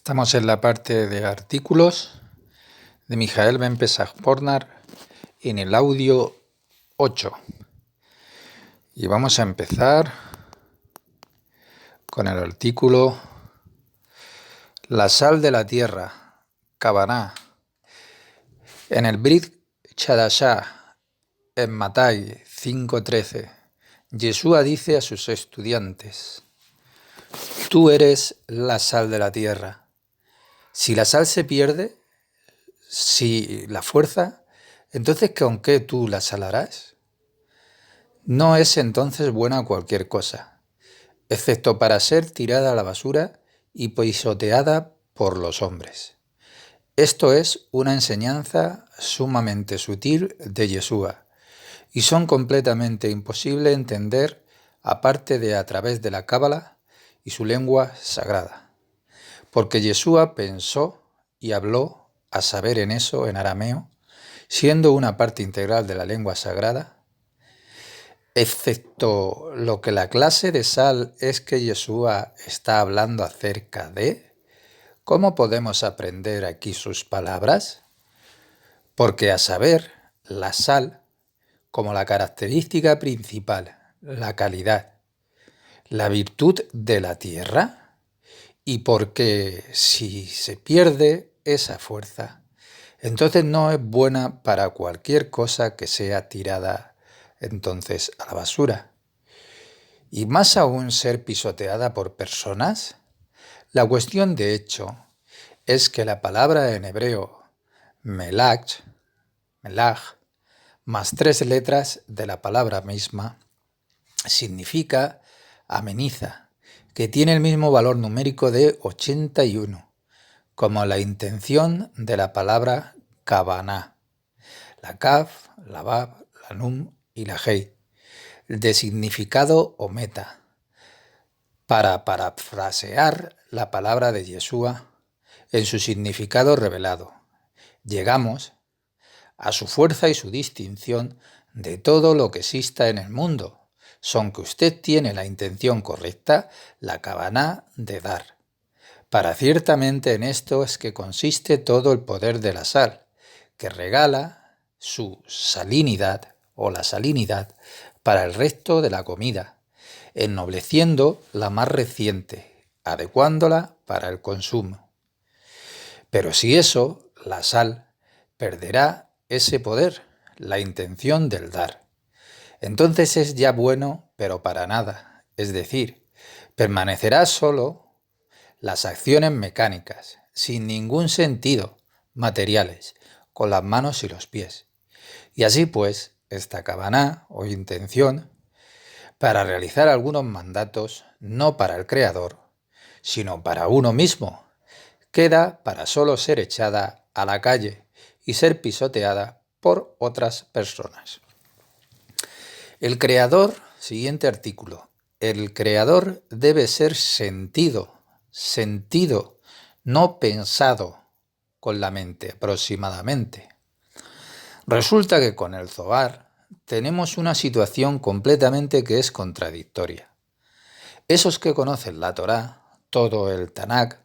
Estamos en la parte de artículos de Mijael Ben Pesach Pornar en el audio 8. Y vamos a empezar con el artículo La sal de la tierra, Kavaná. En el Brit Chadashah, en Matai 5:13, Yeshua dice a sus estudiantes: Tú eres la sal de la tierra. Si la sal se pierde, si la fuerza, entonces ¿con qué tú la salarás? No es entonces buena cualquier cosa, excepto para ser tirada a la basura y pisoteada por los hombres. Esto es una enseñanza sumamente sutil de Yeshua, y son completamente imposible entender aparte de a través de la Cábala y su lengua sagrada. Porque Yeshua pensó y habló, a saber en eso, en arameo, siendo una parte integral de la lengua sagrada, excepto lo que la clase de sal es que Yeshua está hablando acerca de. ¿Cómo podemos aprender aquí sus palabras? Porque a saber, la sal, como la característica principal, la calidad, la virtud de la tierra, y porque si se pierde esa fuerza, entonces no es buena para cualquier cosa que sea tirada entonces a la basura. Y más aún ser pisoteada por personas. La cuestión de hecho es que la palabra en hebreo melach, más 3 letras de la palabra misma, significa ameniza, que tiene el mismo valor numérico de 81, como la intención de la palabra kavaná, la kaf, la bab, la nun y la hei, de significado o meta. Para parafrasear la palabra de Yeshua en su significado revelado, llegamos a su fuerza y su distinción de todo lo que exista en el mundo, son que usted tiene la intención correcta, la kavaná de dar. Para ciertamente en esto es que consiste todo el poder de la sal, que regala su salinidad o la salinidad para el resto de la comida, ennobleciendo la más reciente, adecuándola para el consumo. Pero si eso, la sal, perderá ese poder, la intención del dar. Entonces es ya bueno, pero para nada, es decir, permanecerá solo las acciones mecánicas, sin ningún sentido, materiales, con las manos y los pies. Y así pues, esta kavaná o intención, para realizar algunos mandatos, no para el Creador, sino para uno mismo, queda para solo ser echada a la calle y ser pisoteada por otras personas. El Creador, siguiente artículo, el Creador debe ser sentido, no pensado con la mente aproximadamente. Resulta que con el Zohar tenemos una situación completamente que es contradictoria. Esos que conocen la Torá, todo el Tanakh,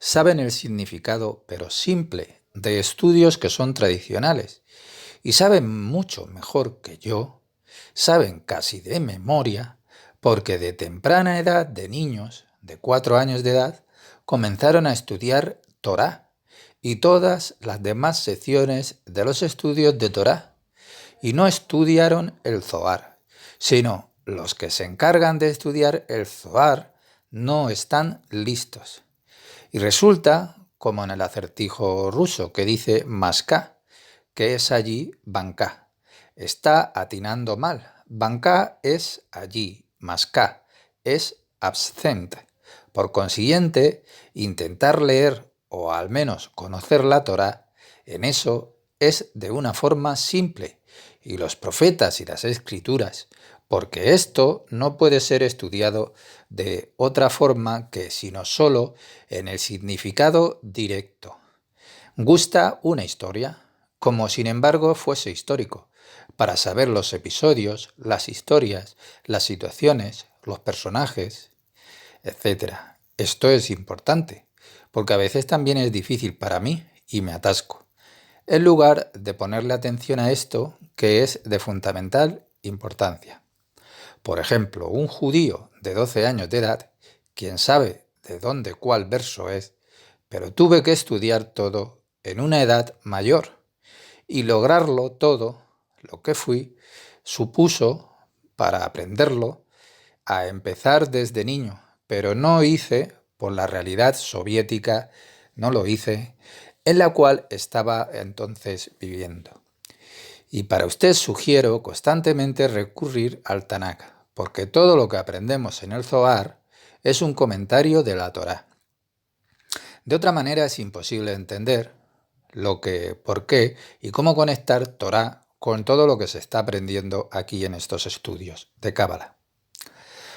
saben el significado, pero simple, de estudios que son tradicionales, y saben mucho mejor que yo, saben casi de memoria, porque de temprana edad de niños, de 4 años de edad, comenzaron a estudiar Torá y todas las demás secciones de los estudios de Torá, y no estudiaron el Zohar, sino los que se encargan de estudiar el Zohar no están listos. Y resulta, como en el acertijo ruso que dice Maská, que es allí Banká. Está atinando mal. Banká es allí, Maská es absent. Por consiguiente, intentar leer o al menos conocer la Torá, en eso es de una forma simple, y los profetas y las escrituras, porque esto no puede ser estudiado de otra forma que sino solo en el significado directo. Gusta una historia, como sin embargo fuese histórico, para saber los episodios, las historias, las situaciones, los personajes, etc. Esto es importante, porque a veces también es difícil para mí y me atasco, en lugar de ponerle atención a esto que es de fundamental importancia. Por ejemplo, un judío de 12 años de edad, quien sabe de dónde cuál verso es, pero tuve que estudiar todo en una edad mayor, y lograrlo todo, lo que fui, supuso, para aprenderlo, a empezar desde niño, pero no hice por la realidad soviética, no lo hice, en la cual estaba entonces viviendo. Y para usted sugiero constantemente recurrir al Tanakh, porque todo lo que aprendemos en el Zohar es un comentario de la Torá. De otra manera es imposible entender lo que, por qué y cómo conectar Torá con todo lo que se está aprendiendo aquí en estos estudios de Cábala.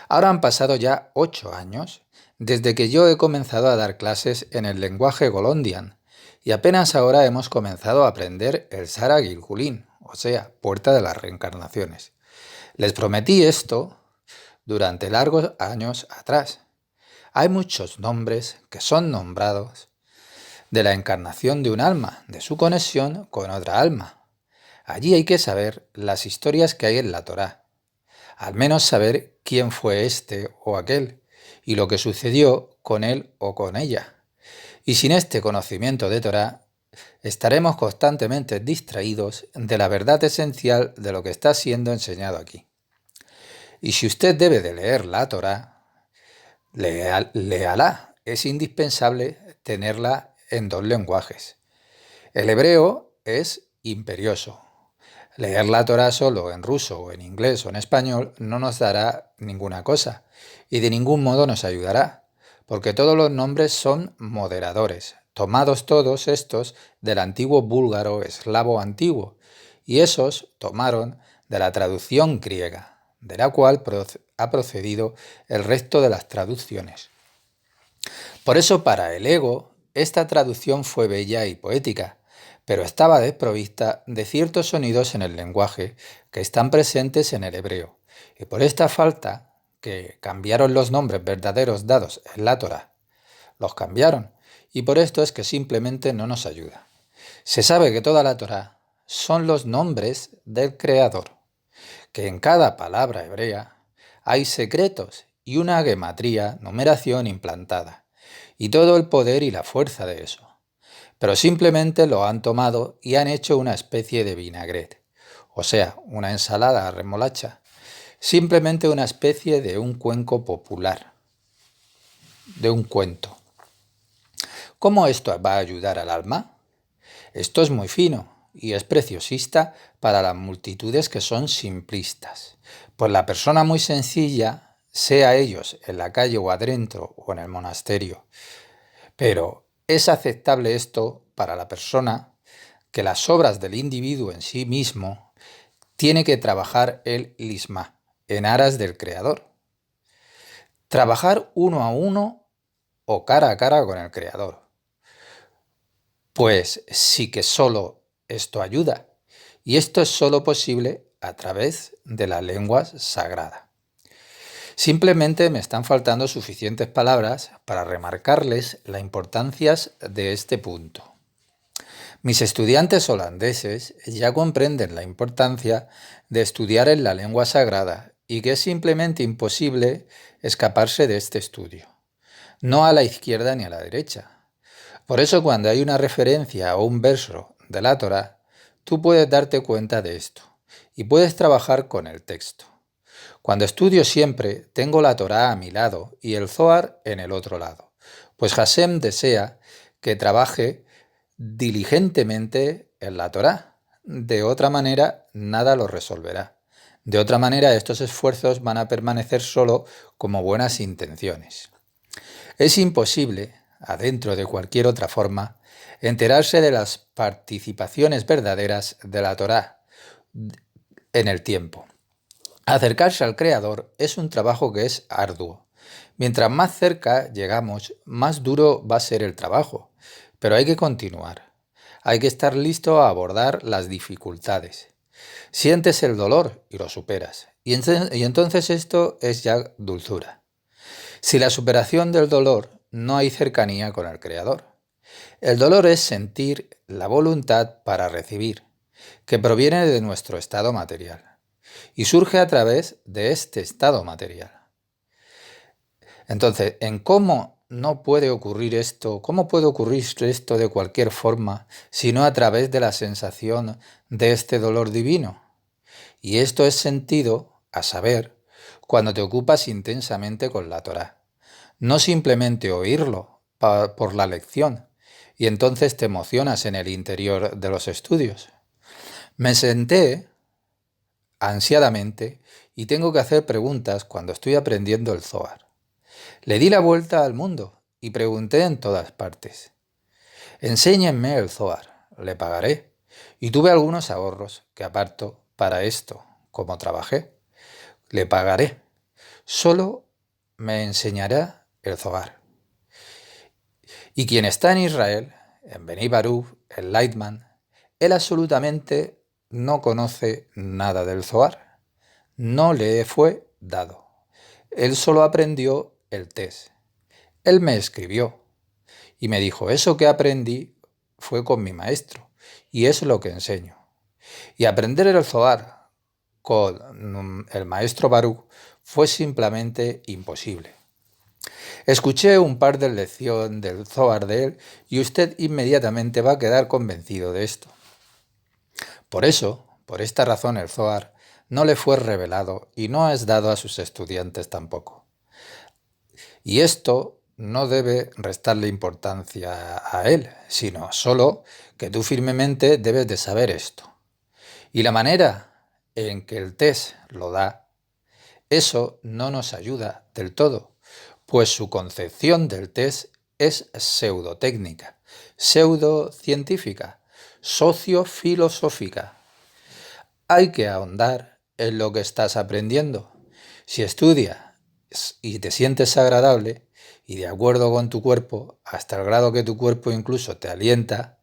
Ahora han pasado ya 8 años desde que yo he comenzado a dar clases en el lenguaje golondian y apenas ahora hemos comenzado a aprender el Sara Gilgulin, o sea, Puerta de las Reencarnaciones. Les prometí esto durante largos años atrás. Hay muchos nombres que son nombrados de la encarnación de un alma, de su conexión con otra alma. Allí hay que saber las historias que hay en la Torá, al menos saber quién fue este o aquel y lo que sucedió con él o con ella. Y sin este conocimiento de Torá, estaremos constantemente distraídos de la verdad esencial de lo que está siendo enseñado aquí. Y si usted debe de leer la Torá, léala. Es indispensable tenerla en 2 lenguajes. El hebreo es imperioso. Leer la Torá solo en ruso o en inglés o en español no nos dará ninguna cosa y de ningún modo nos ayudará, porque todos los nombres son moderadores, tomados todos estos del antiguo búlgaro eslavo antiguo, y esos tomaron de la traducción griega, de la cual ha procedido el resto de las traducciones. Por eso para el ego, esta traducción fue bella y poética, pero estaba desprovista de ciertos sonidos en el lenguaje que están presentes en el hebreo, y por esta falta que cambiaron los nombres verdaderos dados en la Torá. Los cambiaron, y por esto es que simplemente no nos ayuda. Se sabe que toda la Torá son los nombres del Creador, que en cada palabra hebrea hay secretos y una gematría, numeración implantada, y todo el poder y la fuerza de eso. Pero simplemente lo han tomado y han hecho una especie de vinaigrette, o sea, una ensalada a remolacha, simplemente una especie de un cuenco popular, de un cuento. ¿Cómo esto va a ayudar al alma? Esto es muy fino y es preciosista para las multitudes que son simplistas, pues la persona muy sencilla, sea ellos en la calle o adentro o en el monasterio, pero es aceptable esto para la persona que las obras del individuo en sí mismo tiene que trabajar el lisma, en aras del Creador. Trabajar uno a uno o cara a cara con el Creador. Pues sí que solo esto ayuda, y esto es solo posible a través de la lengua sagrada. Simplemente me están faltando suficientes palabras para remarcarles la importancia de este punto. Mis estudiantes holandeses ya comprenden la importancia de estudiar en la lengua sagrada y que es simplemente imposible escaparse de este estudio, no a la izquierda ni a la derecha. Por eso cuando hay una referencia o un verso de la Torá, tú puedes darte cuenta de esto y puedes trabajar con el texto. Cuando estudio siempre tengo la Torá a mi lado y el Zohar en el otro lado, pues Hashem desea que trabaje diligentemente en la Torá. De otra manera, nada lo resolverá. De otra manera, estos esfuerzos van a permanecer solo como buenas intenciones. Es imposible, adentro de cualquier otra forma, enterarse de las participaciones verdaderas de la Torá en el tiempo. Acercarse al Creador es un trabajo que es arduo. Mientras más cerca llegamos, más duro va a ser el trabajo. Pero hay que continuar. Hay que estar listo a abordar las dificultades. Sientes el dolor y lo superas. Y entonces esto es ya dulzura. Si la superación del dolor no hay cercanía con el Creador. El dolor es sentir la voluntad para recibir, que proviene de nuestro estado material y surge a través de este estado material. Entonces, ¿en cómo no puede ocurrir esto? ¿Cómo puede ocurrir esto de cualquier forma, sino a través de la sensación de este dolor divino? Y esto es sentido, a saber, cuando te ocupas intensamente con la Torá. No simplemente oírlo por la lección, y entonces te emocionas en el interior de los estudios. Me senté ansiadamente y tengo que hacer preguntas cuando estoy aprendiendo el Zohar. Le di la vuelta al mundo y pregunté en todas partes. Enséñenme el Zohar, le pagaré. Y tuve algunos ahorros que aparto para esto, como trabajé. Le pagaré. Solo me enseñará el Zohar. Y quien está en Israel, en Beni Baruch, en Lightman, él absolutamente no conoce nada del Zohar. No le fue dado. Él solo aprendió el test. Él me escribió y me dijo, eso que aprendí fue con mi maestro y es lo que enseño. Y aprender el Zohar con el maestro Baruch fue simplemente imposible. Escuché un par de lecciones del Zohar de él y usted inmediatamente va a quedar convencido de esto. Por eso, por esta razón, el Zohar no le fue revelado y no es dado a sus estudiantes tampoco. Y esto no debe restarle importancia a él, sino solo que tú firmemente debes de saber esto. Y la manera en que el test lo da, eso no nos ayuda del todo, pues su concepción del test es pseudotécnica, pseudocientífica, sociofilosófica. Hay que ahondar en lo que estás aprendiendo. Si estudias y te sientes agradable y de acuerdo con tu cuerpo, hasta el grado que tu cuerpo incluso te alienta,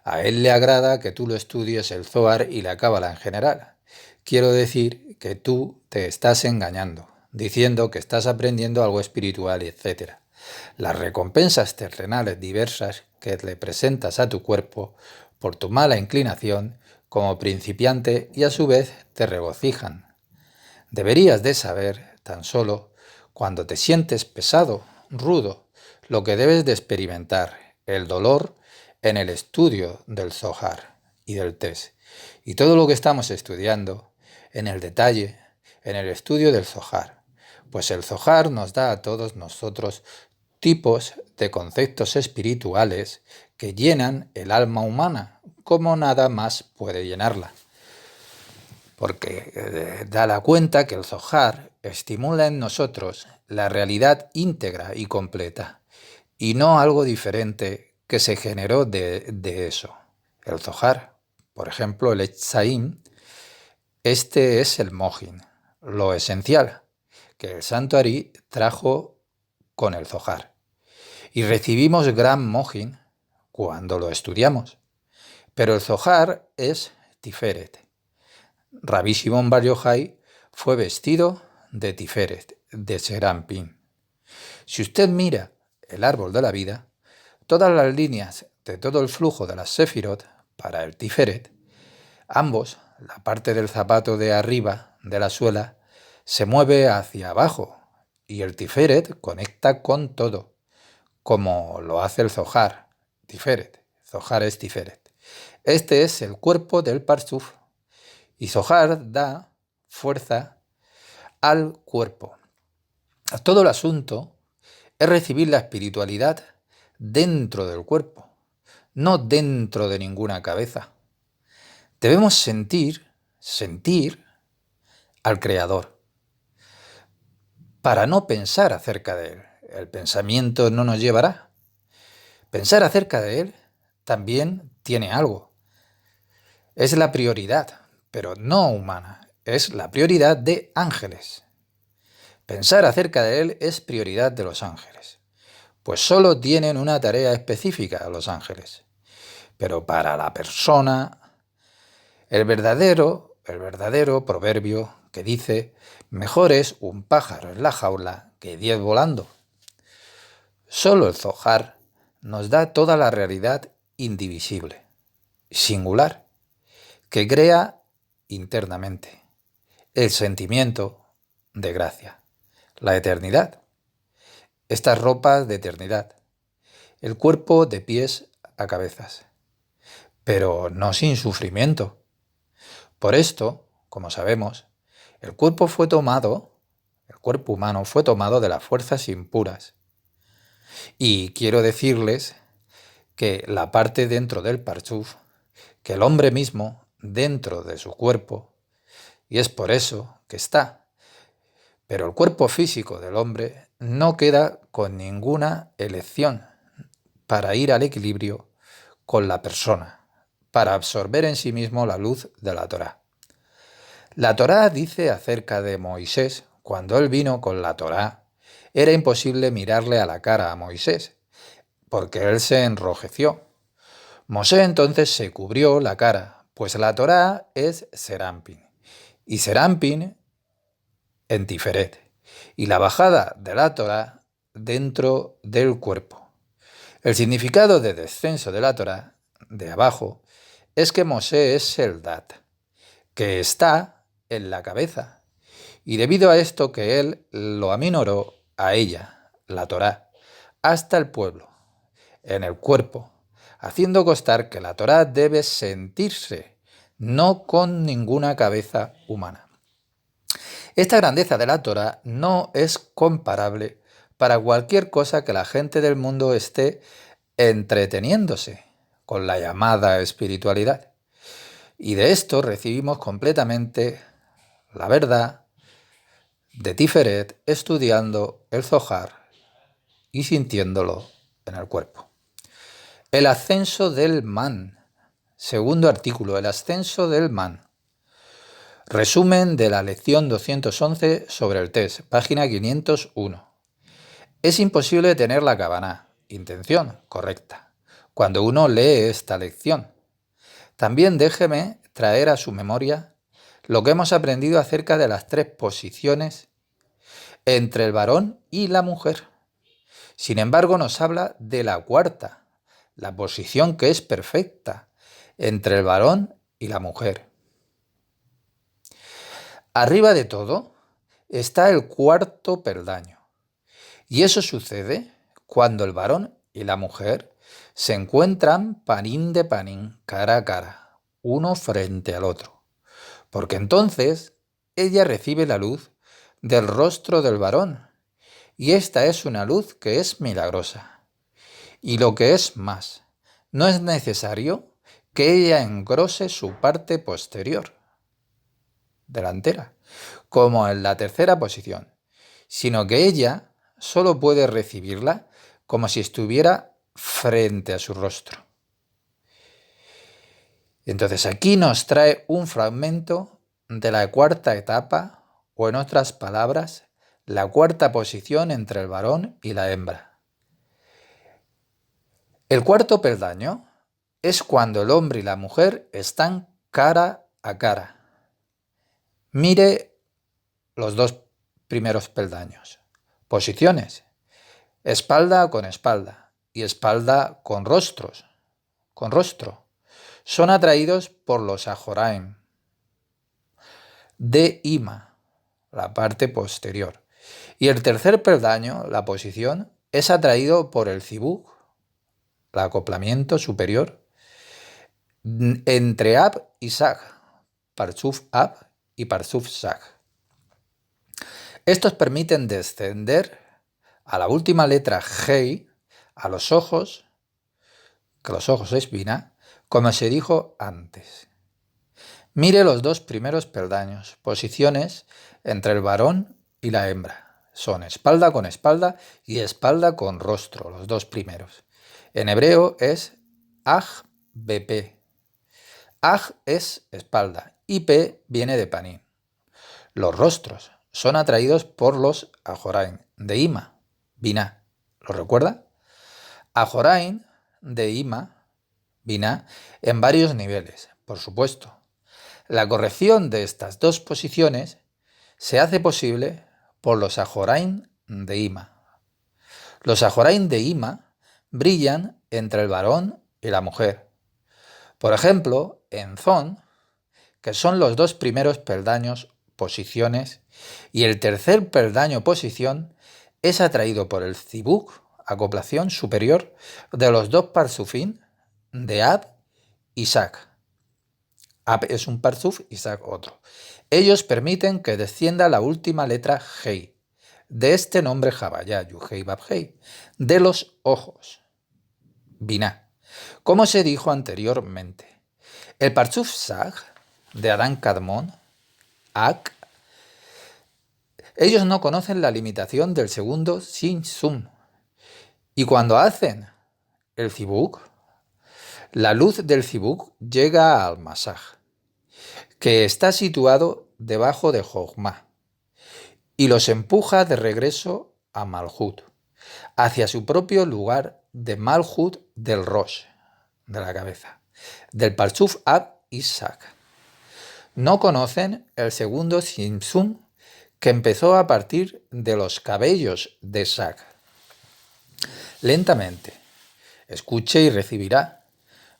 a él le agrada que tú lo estudies el Zohar y la Cábala en general. Quiero decir que tú te estás engañando, diciendo que estás aprendiendo algo espiritual, etc. Las recompensas terrenales diversas que le presentas a tu cuerpo por tu mala inclinación como principiante y a su vez te regocijan. Deberías de saber, tan solo, cuando te sientes pesado, rudo, lo que debes de experimentar, el dolor, en el estudio del Zohar y del test. Y todo lo que estamos estudiando, en el detalle, en el estudio del Zohar. Pues el Zohar nos da a todos nosotros tipos de conceptos espirituales que llenan el alma humana, como nada más puede llenarla. Porque da la cuenta que el Zohar estimula en nosotros la realidad íntegra y completa, y no algo diferente que se generó de eso. El Zohar, por ejemplo, el Etzaim, este es el Mojin, lo esencial, que el Santo Ari trajo con el Zohar. Y recibimos gran Mojin cuando lo estudiamos. Pero el Zohar es Tiferet. Rabbi Shimon Bar Yochai fue vestido de Tiferet, de Serampín. Si usted mira el árbol de la vida, todas las líneas de todo el flujo de las Sefirot para el Tiferet, ambos, la parte del zapato de arriba de la suela, se mueve hacia abajo y el Tiferet conecta con todo, como lo hace el Zohar, Tiferet. Zohar es Tiferet. Este es el cuerpo del Parsuf. Y Zohar da fuerza al cuerpo. Todo el asunto es recibir la espiritualidad dentro del cuerpo, no dentro de ninguna cabeza. Debemos sentir al Creador, para no pensar acerca de Él. El pensamiento no nos llevará. Pensar acerca de Él también tiene algo. Es la prioridad, pero no humana, es la prioridad de ángeles. Pensar acerca de Él es prioridad de los ángeles, pues solo tienen una tarea específica los ángeles. Pero para la persona, el verdadero proverbio que dice, mejor es un pájaro en la jaula que 10 volando. Solo el Zohar nos da toda la realidad indivisible, singular, que crea internamente el sentimiento de gracia, la eternidad, estas ropas de eternidad, el cuerpo de pies a cabezas, pero no sin sufrimiento. Por esto, como sabemos, el cuerpo humano fue tomado de las fuerzas impuras. Y quiero decirles que la parte dentro del Parchuf, que el hombre mismo dentro de su cuerpo, y es por eso que está. Pero el cuerpo físico del hombre no queda con ninguna elección para ir al equilibrio con la persona, para absorber en sí mismo la luz de la Torá. La Torá dice acerca de Moisés, cuando él vino con la Torá, era imposible mirarle a la cara a Moisés, porque él se enrojeció. Mosé entonces se cubrió la cara, pues la Torá es Serampín, y Serampín en Tiferet, y la bajada de la Torá dentro del cuerpo. El significado de descenso de la Torá, de abajo, es que Mosé es Seldat, que está en la cabeza, y debido a esto que él lo aminoró a ella, la Torá, hasta el pueblo, en el cuerpo, haciendo constar que la Torá debe sentirse, no con ninguna cabeza humana. Esta grandeza de la Torá no es comparable para cualquier cosa que la gente del mundo esté entreteniéndose con la llamada espiritualidad. Y de esto recibimos completamente la verdad de Tiferet estudiando el Zohar y sintiéndolo en el cuerpo. El ascenso del man. Segundo artículo, el ascenso del man. Resumen de la lección 211 sobre el test, página 501. Es imposible tener la Kavaná, intención correcta, cuando uno lee esta lección. También déjeme traer a su memoria lo que hemos aprendido acerca de las tres posiciones entre el varón y la mujer. Sin embargo, nos habla de la cuarta, la posición que es perfecta entre el varón y la mujer. Arriba de todo está el cuarto peldaño. Y eso sucede cuando el varón y la mujer se encuentran panín de panín, cara a cara, uno frente al otro. Porque entonces ella recibe la luz del rostro del varón. Y esta es una luz que es milagrosa. Y lo que es más, no es necesario que ella engrose su parte posterior, delantera, como en la tercera posición, sino que ella solo puede recibirla como si estuviera frente a su rostro. Entonces aquí nos trae un fragmento de la cuarta etapa, o en otras palabras, la cuarta posición entre el varón y la hembra. El cuarto peldaño es cuando el hombre y la mujer están cara a cara. Mire los dos primeros peldaños. Posiciones: espalda con espalda y espalda con rostro. Son atraídos por los ajoraim de Ima, la parte posterior. Y el tercer peldaño, la posición, es atraído por el zibug, el acoplamiento superior, entre Ab y Sag, Parchuf Ab y Parchuf Sag. Estos permiten descender a la última letra Hei, a los ojos, que los ojos es Binah, como se dijo antes. Mire los dos primeros peldaños, posiciones entre el varón y la hembra. Son espalda con espalda y espalda con rostro, los dos primeros. En hebreo es Aj BP. Aj es espalda y P viene de panín. Los rostros son atraídos por los ajorain de Ima, Binah. ¿Lo recuerda? Ajorain de Ima, Binah, en varios niveles, por supuesto. La corrección de estas dos posiciones se hace posible por los ajorain de Ima. Los Sajoraim de Ima brillan entre el varón y la mujer. Por ejemplo, en Zon, que son los dos primeros peldaños, posiciones, y el tercer peldaño, posición, es atraído por el zibuk, acoplación superior, de los dos parsufín de Ab y Sak. Ab es un parsuf y Sak otro. Ellos permiten que descienda la última letra Hei, de este nombre Javaya, Yuhei Babhei, de los ojos, Binah, como se dijo anteriormente. El parsuf Sak, de Adán Kadmon, Ak, ellos no conocen la limitación del segundo Sin Sum, y cuando hacen el zibuk, la luz del zibuk llega al Masaj, que está situado debajo de Jochma, y los empuja de regreso a Malhut, hacia su propio lugar de Malhut del Rosh, de la cabeza, del Parsuf Ab y Sak. No conocen el segundo Simsum, que empezó a partir de los cabellos de Sak. Lentamente, escuche y recibirá.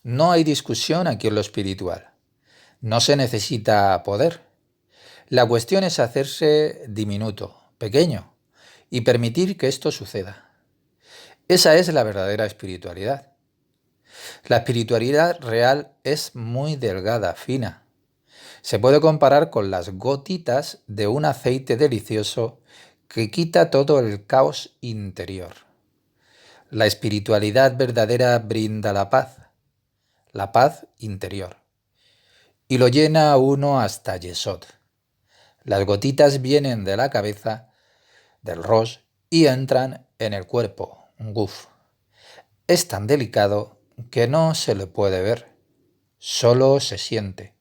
No hay discusión aquí en lo espiritual. No se necesita poder. La cuestión es hacerse diminuto, pequeño, y permitir que esto suceda. Esa es la verdadera espiritualidad. La espiritualidad real es muy delgada, fina. Se puede comparar con las gotitas de un aceite delicioso que quita todo el caos interior. La espiritualidad verdadera brinda la paz interior, y lo llena a uno hasta Yesod. Las gotitas vienen de la cabeza, del Rosh, y entran en el cuerpo, Guf. Es tan delicado que no se le puede ver, solo se siente.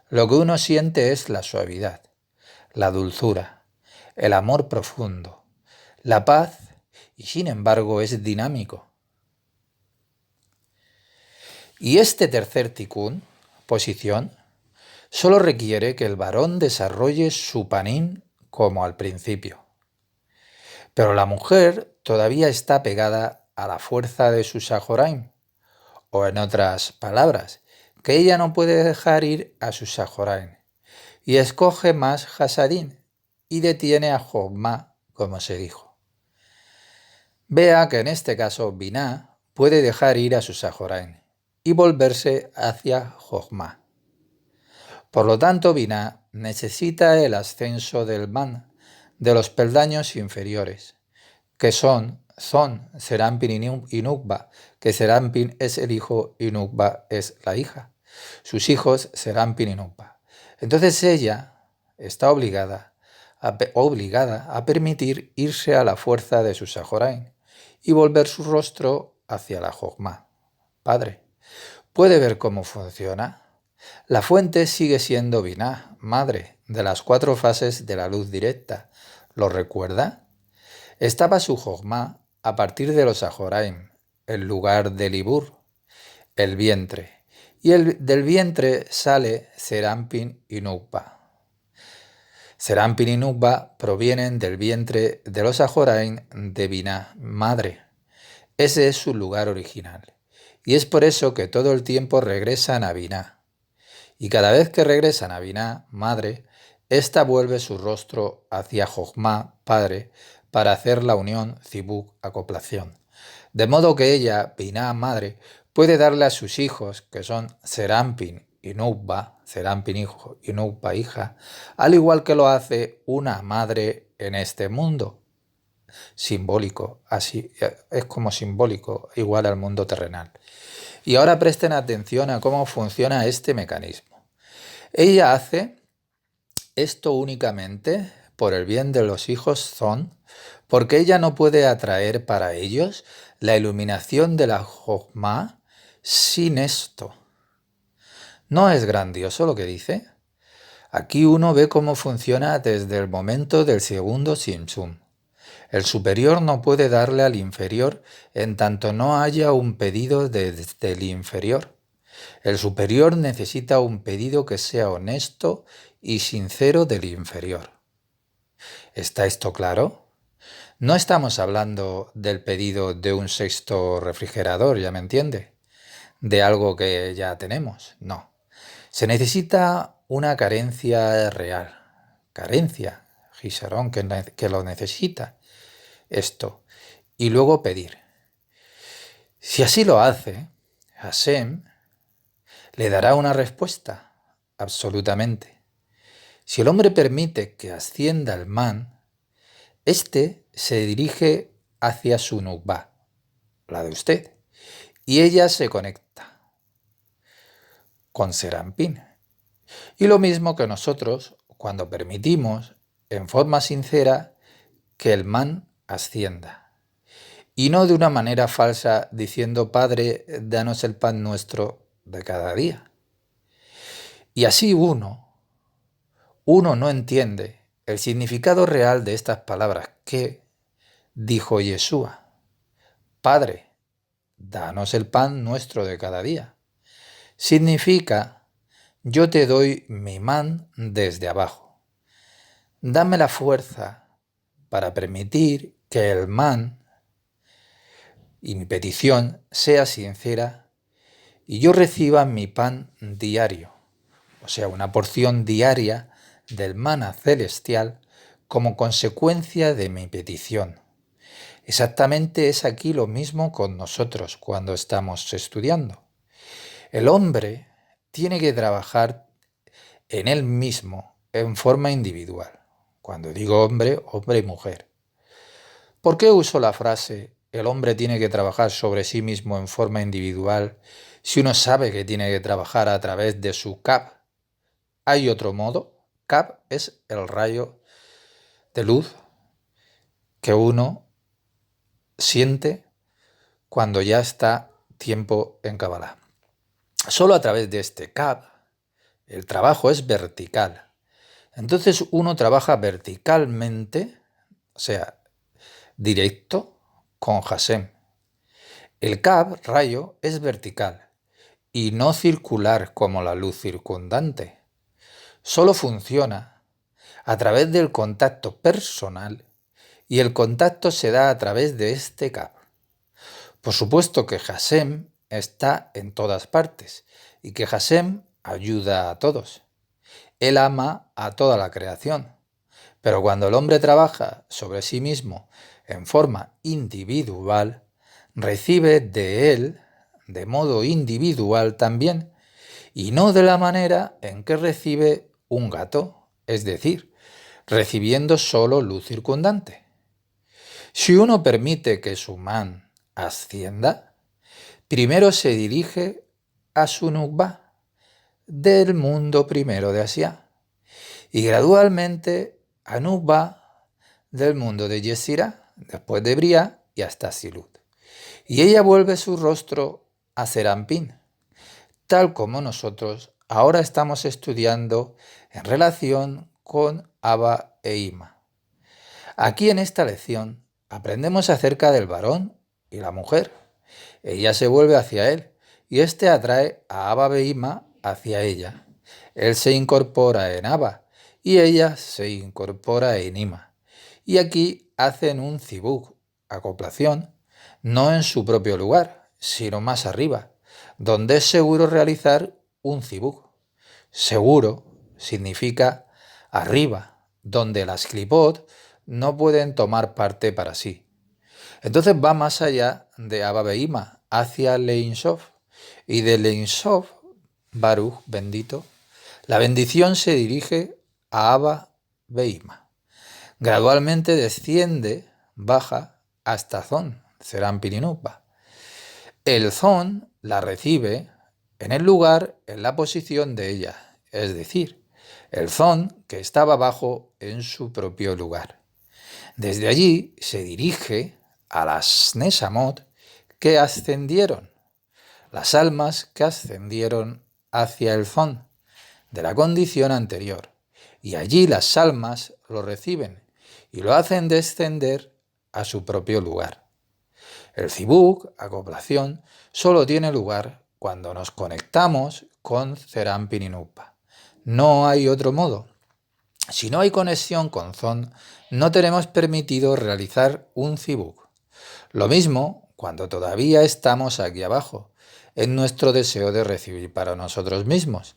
Lo que uno siente es la suavidad, la dulzura, el amor profundo, la paz, y sin embargo es dinámico. Y este tercer tikkun, posición, solo requiere que el varón desarrolle su panín como al principio. Pero la mujer todavía está pegada a la fuerza de su Sajoraim, o en otras palabras, que ella no puede dejar ir a su Sajoraim, y escoge más Hasadín, y detiene a Jochma, como se dijo. Vea que en este caso Binah puede dejar ir a su Sajoraim y volverse hacia Jochma. Por lo tanto, Binah necesita el ascenso del Man, de los peldaños inferiores, que son Serampin y Nukba, que Serampin es el hijo y Nukba es la hija. Sus hijos Serampin y Nukba. Entonces ella está obligada a permitir irse a la fuerza de su Sajoraim y volver su rostro hacia la Jochma. Padre, ¿puede ver cómo funciona? La fuente sigue siendo Binah, madre, de las 4 fases de la luz directa. ¿Lo recuerda? Estaba su Jochma a partir de los Sajoraim, el lugar del Ibur, el vientre, y del vientre sale Serampin y Nukba. Serampin y Nukba provienen del vientre de los Sajoraim de Binah, madre. Ese es su lugar original, y es por eso que todo el tiempo regresan a Binah. Y cada vez que regresan a Binah, madre, ésta vuelve su rostro hacia Jochma, padre, para hacer la unión zibuk, acoplación. De modo que ella, Binah, madre, puede darle a sus hijos, que son Serampin y Nukba, Serampin hijo y Nukba hija, al igual que lo hace una madre en este mundo. Simbólico, así es como simbólico, igual al mundo terrenal. Y ahora presten atención a cómo funciona este mecanismo. Ella hace esto únicamente por el bien de los hijos Zon, porque ella no puede atraer para ellos la iluminación de la Jochma sin esto. ¿No es grandioso lo que dice? Aquí uno ve cómo funciona desde el momento del segundo Simsum. El superior no puede darle al inferior en tanto no haya un pedido desde el inferior. El superior necesita un pedido que sea honesto y sincero del inferior. ¿Está esto claro? No estamos hablando del pedido de un sexto refrigerador, ¿ya me entiende? De algo que ya tenemos, no. Se necesita una carencia real, carencia, Giserón, que lo necesita, esto, y luego pedir. Si así lo hace, Hashem le dará una respuesta, absolutamente. Si el hombre permite que ascienda el man, éste se dirige hacia su nukba, la de usted, y ella se conecta con Serampín. Y lo mismo que nosotros cuando permitimos, en forma sincera, que el man ascienda. Y no de una manera falsa diciendo, Padre, danos el pan nuestro de cada día. Y así uno no entiende el significado real de estas palabras que dijo Yeshua. Padre, danos el pan nuestro de cada día. Significa, yo te doy mi man desde abajo. Dame la fuerza para permitir que el man y mi petición sea sincera y yo reciba mi pan diario, o sea, una porción diaria del maná celestial como consecuencia de mi petición. Exactamente es aquí lo mismo con nosotros cuando estamos estudiando. El hombre tiene que trabajar en él mismo en forma individual. Cuando digo hombre, hombre y mujer. ¿Por qué uso la frase el hombre tiene que trabajar sobre sí mismo en forma individual si uno sabe que tiene que trabajar a través de su Kab? ¿Hay otro modo? Kab es el rayo de luz que uno siente cuando ya está tiempo en Kabbalah. Solo a través de este Kab el trabajo es vertical. Entonces uno trabaja verticalmente, o sea, directo con Hashem. El Kab, rayo, es vertical y no circular como la luz circundante. Solo funciona a través del contacto personal y el contacto se da a través de este Kab. Por supuesto que Hashem está en todas partes y que Hashem ayuda a todos. Él ama a toda la creación. Pero cuando el hombre trabaja sobre sí mismo en forma individual, recibe de él de modo individual también, y no de la manera en que recibe un gato, es decir, recibiendo solo luz circundante. Si uno permite que su man ascienda, primero se dirige a su nukba del mundo primero de Asia, y gradualmente a nukba del mundo de Yesirá, después de Briá y hasta Silut. Y ella vuelve su rostro a Serampín, tal como nosotros ahora estamos estudiando en relación con Abba e Ima. Aquí en esta lección aprendemos acerca del varón y la mujer. Ella se vuelve hacia él y éste atrae a Abba e Ima hacia ella. Él se incorpora en Abba y ella se incorpora en Ima. Y aquí hacen un zibuk, acoplación, no en su propio lugar, sino más arriba, donde es seguro realizar un zibuk. Seguro significa arriba, donde las klipot no pueden tomar parte para sí. Entonces va más allá de Abba Beima, hacia Lein Sof, y de Lein Sof, Baruch, bendito, la bendición se dirige a Abba Beima. Gradualmente desciende, baja, hasta Zon, Serampín y Nukba. El Zon la recibe en el lugar, en la posición de ella, es decir, el Zon que estaba abajo en su propio lugar. Desde allí se dirige a las Nesamot que ascendieron, las almas que ascendieron hacia el Zon de la condición anterior, y allí las almas lo reciben y lo hacen descender a su propio lugar. El zibuk, acoplación, solo tiene lugar cuando nos conectamos con Serampín y Nukba. No hay otro modo. Si no hay conexión con Zon, no tenemos permitido realizar un zibuk. Lo mismo cuando todavía estamos aquí abajo, en nuestro deseo de recibir para nosotros mismos.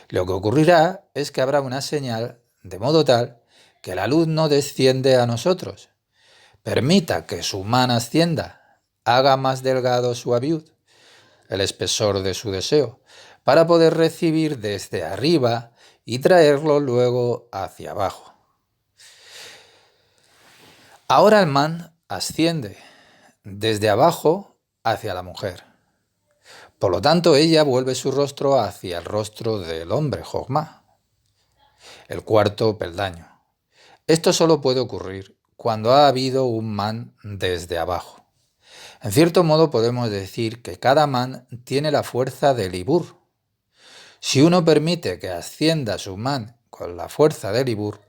Lo que ocurrirá es que habrá una señal de modo tal que la luz no desciende a nosotros. Permita que su man ascienda, haga más delgado su abiud, el espesor de su deseo, para poder recibir desde arriba y traerlo luego hacia abajo. Ahora el man asciende desde abajo hacia la mujer. Por lo tanto, ella vuelve su rostro hacia el rostro del hombre, Jogma, el cuarto peldaño. Esto solo puede ocurrir cuando ha habido un man desde abajo. En cierto modo podemos decir que cada man tiene la fuerza del Ibur. Si uno permite que ascienda su man con la fuerza del Ibur,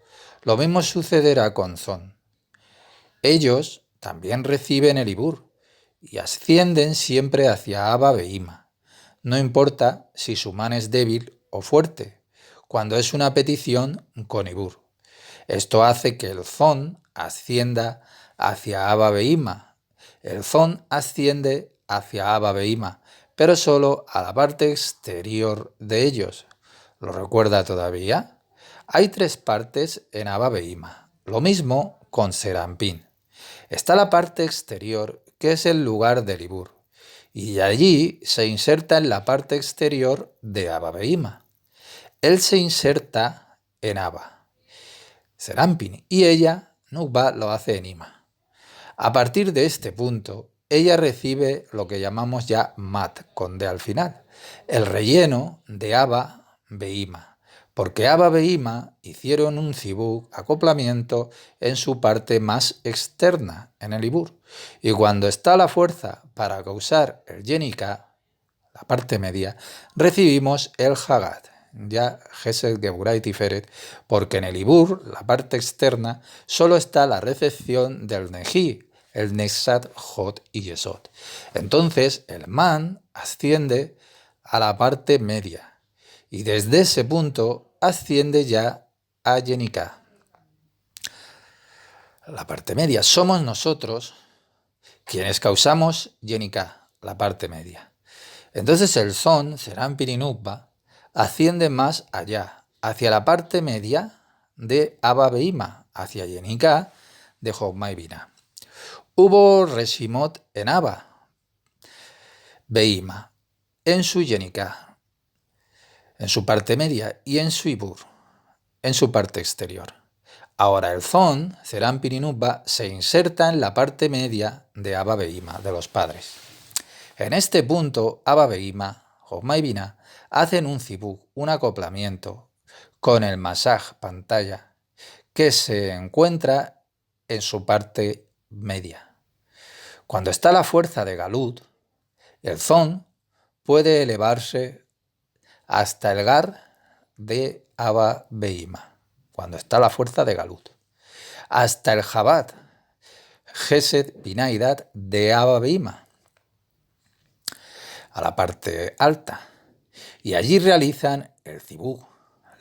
lo mismo sucederá con Zon. Ellos también reciben el Ibur y ascienden siempre hacia Abba Behima. No importa si su man es débil o fuerte, cuando es una petición con Ibur. Esto hace que el Zon ascienda hacia Abba Behima. El Zon asciende hacia Abba Behima, pero solo a la parte exterior de ellos. ¿Lo recuerda todavía? Hay 3 partes en Abba Behima. Lo mismo con Serampín. Está la parte exterior, que es el lugar del Ibur, y allí se inserta en la parte exterior de Abba Behima. Él se inserta en Abba, Serampín, y ella, Nukba, lo hace en Ima. A partir de este punto, ella recibe lo que llamamos ya Mat, con D al final, el relleno de Abba Behima, porque Abba Behima hicieron un zibuk, acoplamiento, en su parte más externa, en el Ibur, y cuando está la fuerza para causar el Yenika, la parte media, recibimos el Hagat, ya Gesed, Geburah y Tiferet, porque en el Ibur, la parte externa, solo está la recepción del Neji, el Nexat, Jot y Yesod. Entonces el Man asciende a la parte media y desde ese punto asciende ya a Yenika. La parte media somos nosotros quienes causamos Yenika, la parte media. Entonces el Zon, Serampín y Nukba, asciende más allá, hacia la parte media de Abba Behima, hacia Yenika de Jogma y Binah. Hubo Reshimot en Abba Behima, en su Yenika, en su parte media, y en su Ibur, en su parte exterior. Ahora el Zon, Serampín y Nukba, se inserta en la parte media de Abba Behima, de los padres. En este punto, Abba Behima, Jogma y Binah hacen un zibuk, un acoplamiento, con el masaj, pantalla, que se encuentra en su parte media. Cuando está la fuerza de Galut, el Zon puede elevarse hasta el Gar de Abba Behima, cuando está la fuerza de Galut, hasta el Jabat, Gesed, Binah y Dat de Abba Behima, a la parte alta, y allí realizan el zibuk,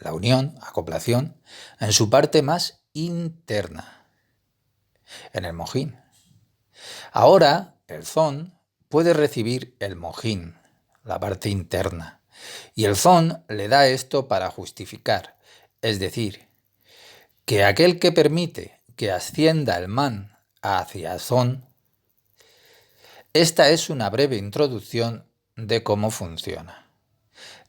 la unión, acoplación, en su parte más interna, en el mojín. Ahora el Zon puede recibir el mojín, la parte interna, y el Zon le da esto para justificar, es decir, que aquel que permite que ascienda el man hacia Zon, esta es una breve introducción de cómo funciona,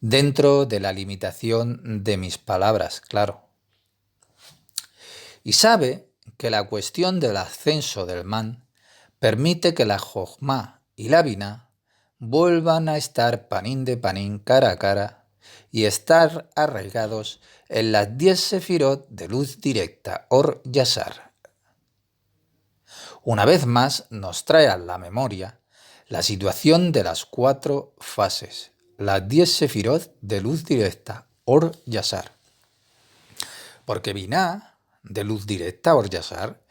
dentro de la limitación de mis palabras, claro. Y sabe que la cuestión del ascenso del man permite que la Jogma y la Binah vuelvan a estar panín de panín, cara a cara, y estar arraigados en las 10 sefirot de luz directa, Or Yashar. Una vez más nos trae a la memoria la situación de las 4 fases, las 10 sefirot de luz directa, Or Yashar. Porque Binah, de luz directa, Or Yashar,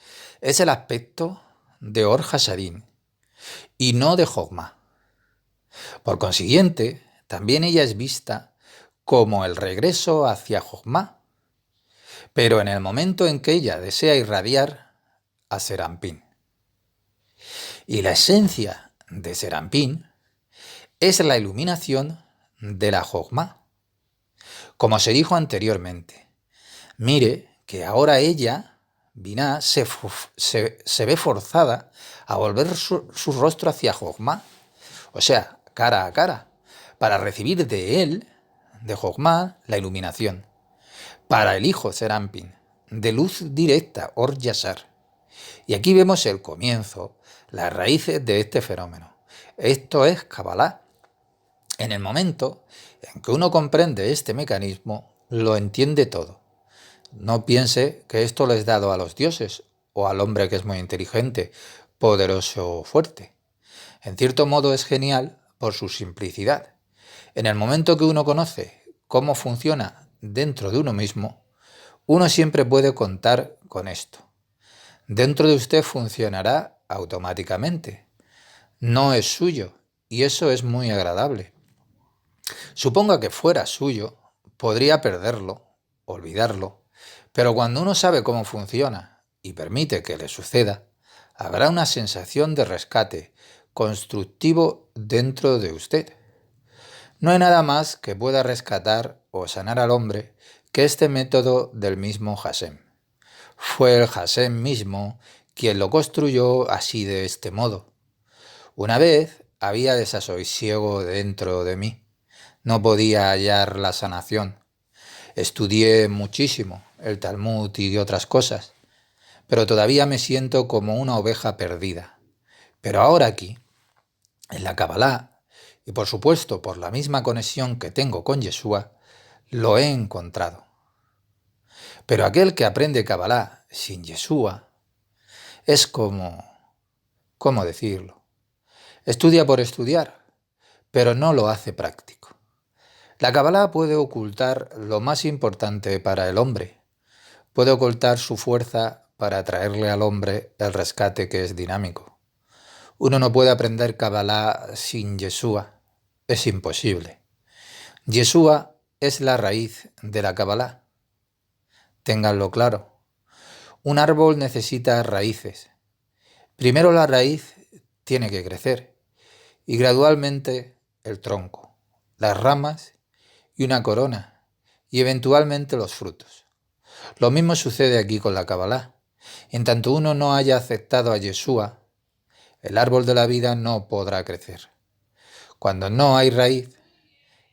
es el aspecto de Or Hasharim y no de Jogma. Por consiguiente, también ella es vista como el regreso hacia Jogma. pero en el momento en que ella desea irradiar a Serampín. Y la esencia de Serampín es la iluminación de la Jogma. Como se dijo anteriormente, mire que ahora ella, Binah, se ve forzada a volver su rostro hacia Jogma, o sea, cara a cara, para recibir de él, de Jogma, la iluminación. Para el hijo Serampín, de luz directa, Or Yashar. Y aquí vemos el comienzo, las raíces de este fenómeno. Esto es Kabbalah. En el momento en que uno comprende este mecanismo, lo entiende todo. No piense que esto lo es dado a los dioses o al hombre que es muy inteligente, poderoso o fuerte. En cierto modo es genial por su simplicidad. En el momento que uno conoce cómo funciona dentro de uno mismo, uno siempre puede contar con esto. Dentro de usted funcionará automáticamente. No es suyo, y eso es muy agradable. Suponga que fuera suyo, podría perderlo, olvidarlo, pero cuando uno sabe cómo funciona y permite que le suceda, habrá una sensación de rescate constructivo dentro de usted. No hay nada más que pueda rescatar o sanar al hombre que este método del mismo Hashem. Fue el Hashem mismo quien lo construyó así de este modo. Una vez había desasosiego dentro de mí. No podía hallar la sanación. Estudié muchísimo el Talmud y otras cosas, pero todavía me siento como una oveja perdida. Pero ahora aquí, en la Kabbalah, y por supuesto por la misma conexión que tengo con Yeshua, lo he encontrado. Pero aquel que aprende Kabbalah sin Yeshua es como... ¿cómo decirlo? Estudia por estudiar, pero no lo hace práctico. La Kabbalah puede ocultar lo más importante para el hombre. Puede ocultar su fuerza para traerle al hombre el rescate que es dinámico. Uno no puede aprender Kabbalah sin Yeshua. Es imposible. Yeshua es la raíz de la Kabbalah. Ténganlo claro. Un árbol necesita raíces. Primero la raíz tiene que crecer y gradualmente el tronco, las ramas y una corona y eventualmente los frutos. Lo mismo sucede aquí con la Kabbalah. En tanto uno no haya aceptado a Yeshua, el árbol de la vida no podrá crecer. Cuando no hay raíz,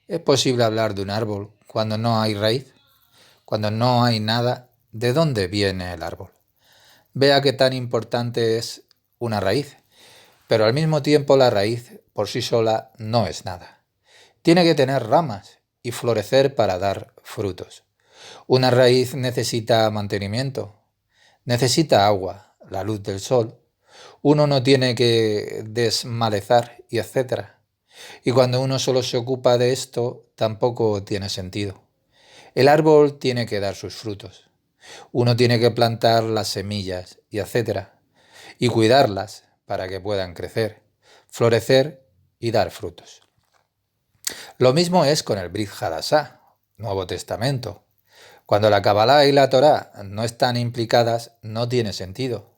¿es posible hablar de un árbol cuando no hay raíz? Cuando no hay nada, ¿de dónde viene el árbol? Vea qué tan importante es una raíz, pero al mismo tiempo la raíz por sí sola no es nada. Tiene que tener ramas y florecer para dar frutos. Una raíz necesita mantenimiento, necesita agua, la luz del sol. Uno no tiene que desmalezar y etcétera. Y cuando uno solo se ocupa de esto, tampoco tiene sentido. El árbol tiene que dar sus frutos. Uno tiene que plantar las semillas y etcétera, y cuidarlas para que puedan crecer, florecer y dar frutos. Lo mismo es con el Brit Hadashah, Nuevo Testamento. Cuando la Kabbalah y la Torá no están implicadas, no tiene sentido.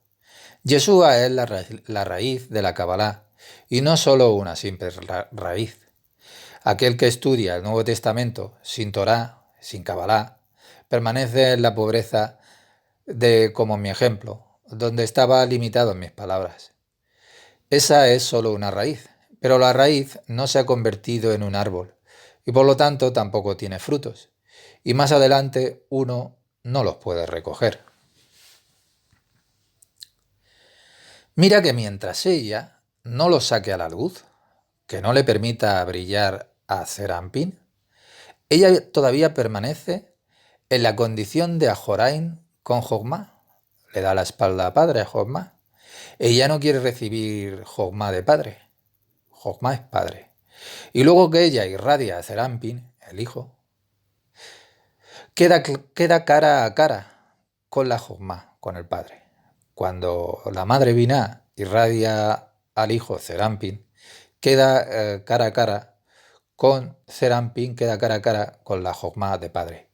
Yeshua es la raíz de la Kabbalah, y no solo una simple raíz. Aquel que estudia el Nuevo Testamento sin Torá, sin Kabbalah, permanece en la pobreza como mi ejemplo, donde estaba limitado en mis palabras. Esa es solo una raíz, pero la raíz no se ha convertido en un árbol, y por lo tanto tampoco tiene frutos, y más adelante uno no los puede recoger. Mira que mientras ella no lo saque a la luz, que no le permita brillar a Serampín, ella todavía permanece en la condición de Ajorain con Jogma. Le da la espalda a padre a Jogma. Ella no quiere recibir Jogma de padre. Jogma es padre. Y luego que ella irradia a Serampín, el hijo, queda cara a cara con la Jogma, con el padre. Cuando la madre Binah irradia al hijo Serampín, queda cara a cara con Serampín, queda cara a cara con la Jogma de padre,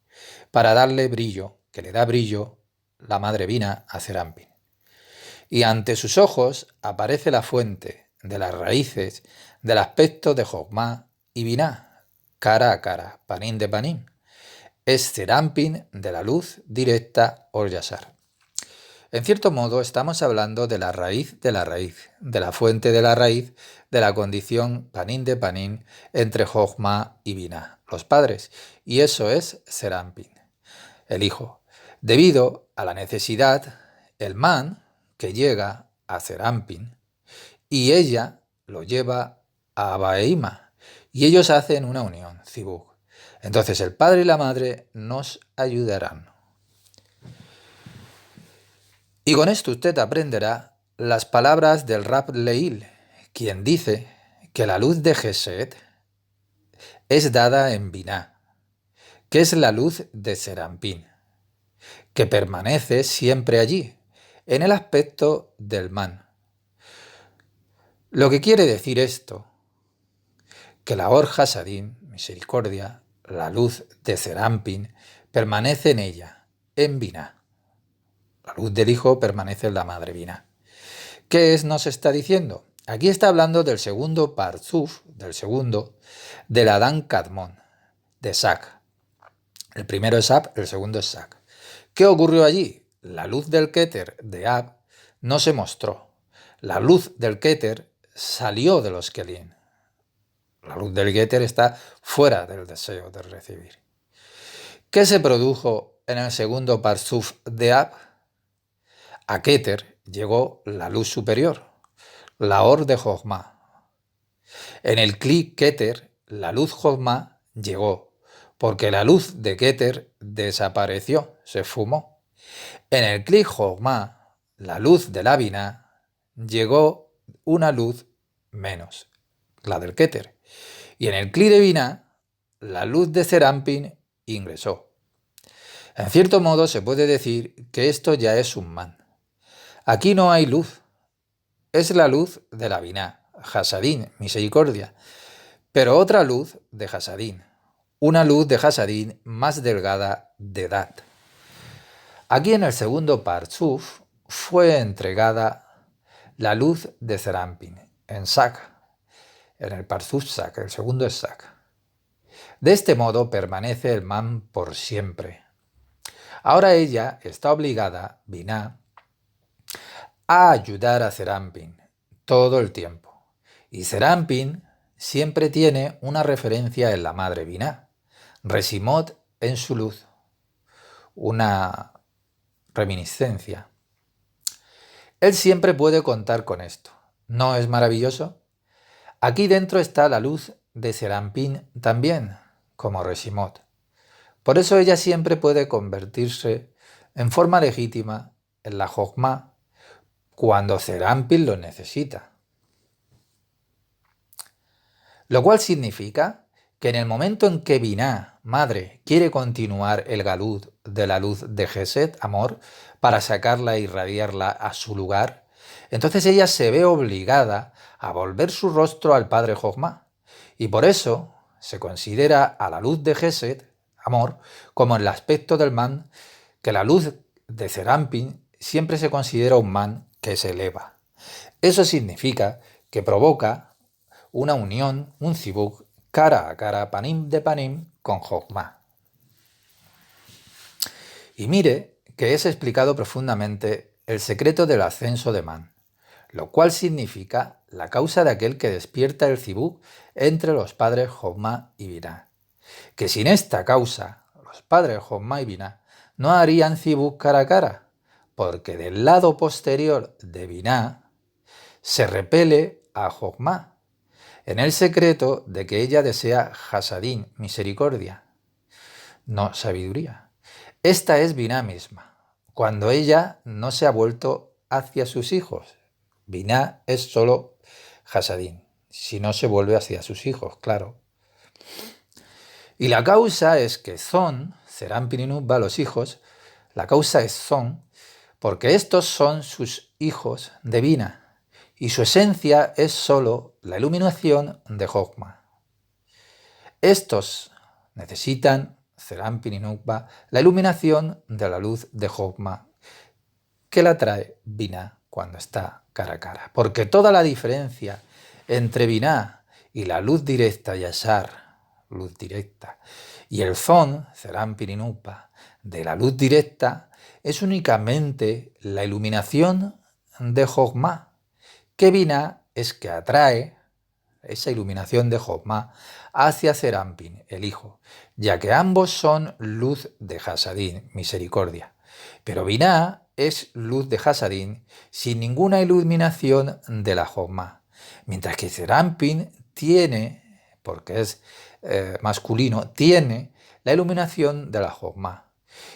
para darle brillo que le da brillo la madre Binah a Serampin. Y ante sus ojos aparece la fuente de las raíces del aspecto de Jochma y Binah, cara a cara, panim de panim. Es Serampin de la luz directa Or Yashar. En cierto modo estamos hablando de la raíz, de la fuente de la raíz, de la condición panim de panim entre Jochma y Binah, los padres, y eso es Serampin, el hijo. Debido a la necesidad, el man que llega a Serampin y ella lo lleva a Abaeima y ellos hacen una unión, Zibug. Entonces el padre y la madre nos ayudarán. Y con esto usted aprenderá las palabras del Rab Leil, quien dice que la luz de Gesed es dada en Binah, que es la luz de Serampin, que permanece siempre allí, en el aspecto del man. Lo que quiere decir esto, que la Or Hasadim, misericordia, la luz de Serampin, permanece en ella, en Binah. La luz del hijo permanece en la madre Binah. ¿Qué nos está diciendo? Aquí está hablando del segundo Parzuf, del Adán Kadmon, de Sak. El primero es Ab, el segundo es Sak. ¿Qué ocurrió allí? La luz del Keter de Ab no se mostró. La luz del Keter salió de los Kelim. La luz del Keter está fuera del deseo de recibir. ¿Qué se produjo en el segundo Parzuf de Ab? A Keter llegó la luz superior, la Or de Jochma. En el Kli Keter, la luz Jochma llegó, porque la luz de Keter desapareció, se fumó. En el Kli Jochma, la luz de la Binah, llegó una luz menos, la del Keter. Y en el Kli de Binah, la luz de Serampin ingresó. En cierto modo se puede decir que esto ya es un man. Aquí no hay luz, es la luz de la Binah, Hasadín, misericordia, pero otra luz de Hasadín, una luz de Hasadín más delgada de Dat. Aquí en el segundo Parzuf fue entregada la luz de Serampin, en Sak, en el Parzuf Sak, el segundo es Sak. De este modo permanece el man por siempre. Ahora ella está obligada, Binah, a ayudar a Serampin todo el tiempo. Y Serampin siempre tiene una referencia en la madre Binah, Resimot en su luz, una reminiscencia. Él siempre puede contar con esto. ¿No es maravilloso? Aquí dentro está la luz de Serampin también, como Resimot. Por eso ella siempre puede convertirse en forma legítima en la Jochma cuando Serampin lo necesita. Lo cual significa que en el momento en que Binah, madre, quiere continuar el galud de la luz de Gesed, amor, para sacarla e irradiarla a su lugar, entonces ella se ve obligada a volver su rostro al padre Jochma. Y por eso se considera a la luz de Gesed, amor, como el aspecto del man, que la luz de Serampin siempre se considera un man que se eleva. Eso significa que provoca una unión, un zibug, cara a cara, panim de panim, con Jochma. Y mire que es explicado profundamente el secreto del ascenso de man, lo cual significa la causa de aquel que despierta el zibug entre los padres Jochma y Binah. Que sin esta causa, los padres Jochma y Binah no harían zibug cara a cara, porque del lado posterior de Binah se repele a Jochma, en el secreto de que ella desea Hasadín, misericordia, no sabiduría. Esta es Binah misma, cuando ella no se ha vuelto hacia sus hijos. Binah es solo Hasadín, si no se vuelve hacia sus hijos, claro. Y la causa es que Zon, Serampin y Nubba, los hijos, la causa es Zon, porque estos son sus hijos de Binah, y su esencia es solo la iluminación de Jochma. Estos necesitan Serampin y Nukba, la iluminación de la luz de Jogma, que la trae Binah cuando está cara a cara. Porque toda la diferencia entre Binah y la luz directa, Yashar, luz directa, y el Zon, Serampin y Nukba, de la luz directa, es únicamente la iluminación de Jogma, que Binah es que atrae esa iluminación de Jogma hacia Serampin, el hijo, ya que ambos son luz de Hasadín, misericordia. Pero Binah es luz de Hasadín sin ninguna iluminación de la Jogma, mientras que Serampin tiene, porque es masculino, tiene la iluminación de la Jogma.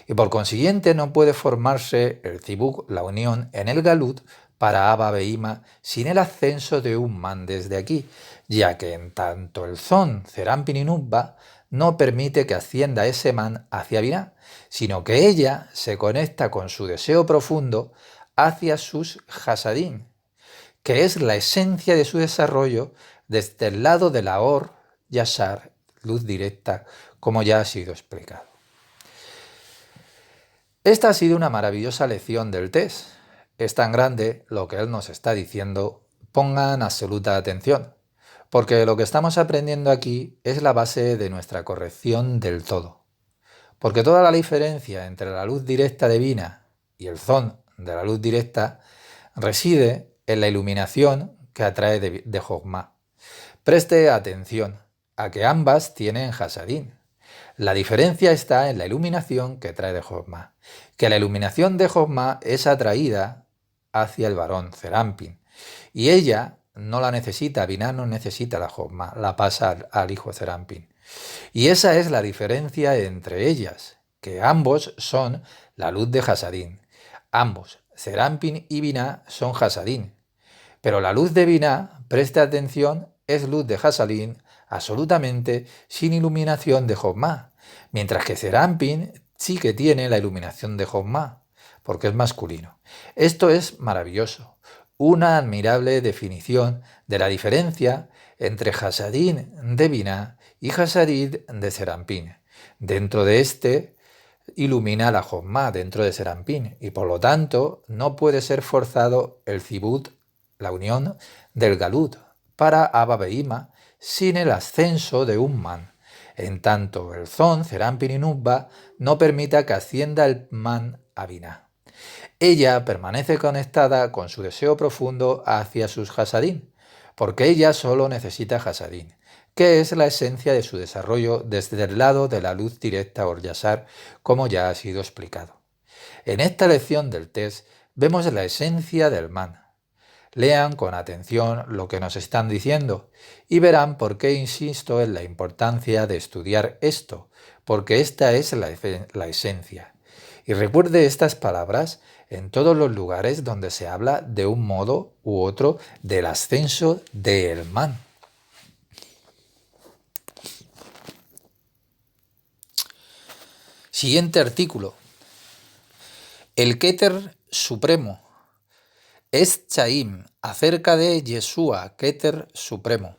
Y por consiguiente no puede formarse el Zibuk, la unión, en el Galut para Abba Behima sin el ascenso de un man desde aquí, ya que en tanto el Zon, Serampin y Nukba, no permite que ascienda ese man hacia Binah, sino que ella se conecta con su deseo profundo hacia sus Hasadín, que es la esencia de su desarrollo desde el lado de la Or, Yashar, luz directa, como ya ha sido explicado. Esta ha sido una maravillosa lección del test. Es tan grande lo que él nos está diciendo, pongan absoluta atención, porque lo que estamos aprendiendo aquí es la base de nuestra corrección del todo. Porque toda la diferencia entre la luz directa de Binah y el Zon de la luz directa reside en la iluminación que atrae de Jogma. Preste atención a que ambas tienen Hasadín. La diferencia está en la iluminación que trae de Jogma, que la iluminación de Jogma es atraída hacia el varón Serampin, y ella no la necesita, Binah no necesita la Jogma, la pasa al hijo Serampin. Y esa es la diferencia entre ellas, que ambos son la luz de Hasadín. Ambos, Serampin y Binah, son Hasadín. Pero la luz de Binah, preste atención, es luz de Hasadín absolutamente sin iluminación de Jogma, mientras que Serampin sí que tiene la iluminación de Jogma, porque es masculino. Esto es maravilloso, una admirable definición de la diferencia entre Hasadín de Binah y Hasadín de Serampin. Dentro de este ilumina la Jogma dentro de Serampin, y por lo tanto no puede ser forzado el Zibut, la unión del Galut, para Abba Behima sin el ascenso de un man. En tanto el Zon, Serampin y Nukba no permita que ascienda el man a Binah. Ella permanece conectada con su deseo profundo hacia sus Hasadín, porque ella solo necesita Hasadín, que es la esencia de su desarrollo desde el lado de la luz directa o Yashar, como ya ha sido explicado. En esta lección del test vemos la esencia del man. Lean con atención lo que nos están diciendo y verán por qué insisto en la importancia de estudiar esto, porque esta es la esencia. Y recuerde estas palabras en todos los lugares donde se habla de un modo u otro del ascenso del man. Siguiente artículo. El Keter Supremo. Es Chaim, acerca de Yeshua, Keter Supremo.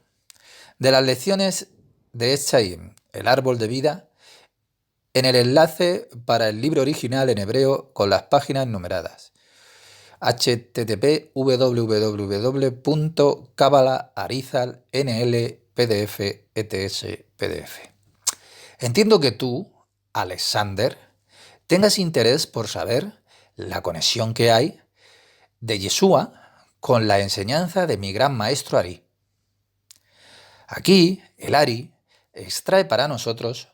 De las lecciones de Es Chaim, el árbol de vida, en el enlace para el libro original en hebreo con las páginas numeradas. http://www.kabbalaarizal.nl/pdf/ets/pdf. Entiendo que tú, Alexander, tengas interés por saber la conexión que hay de Yeshua con la enseñanza de mi gran maestro Ari. Aquí, el Ari extrae para nosotros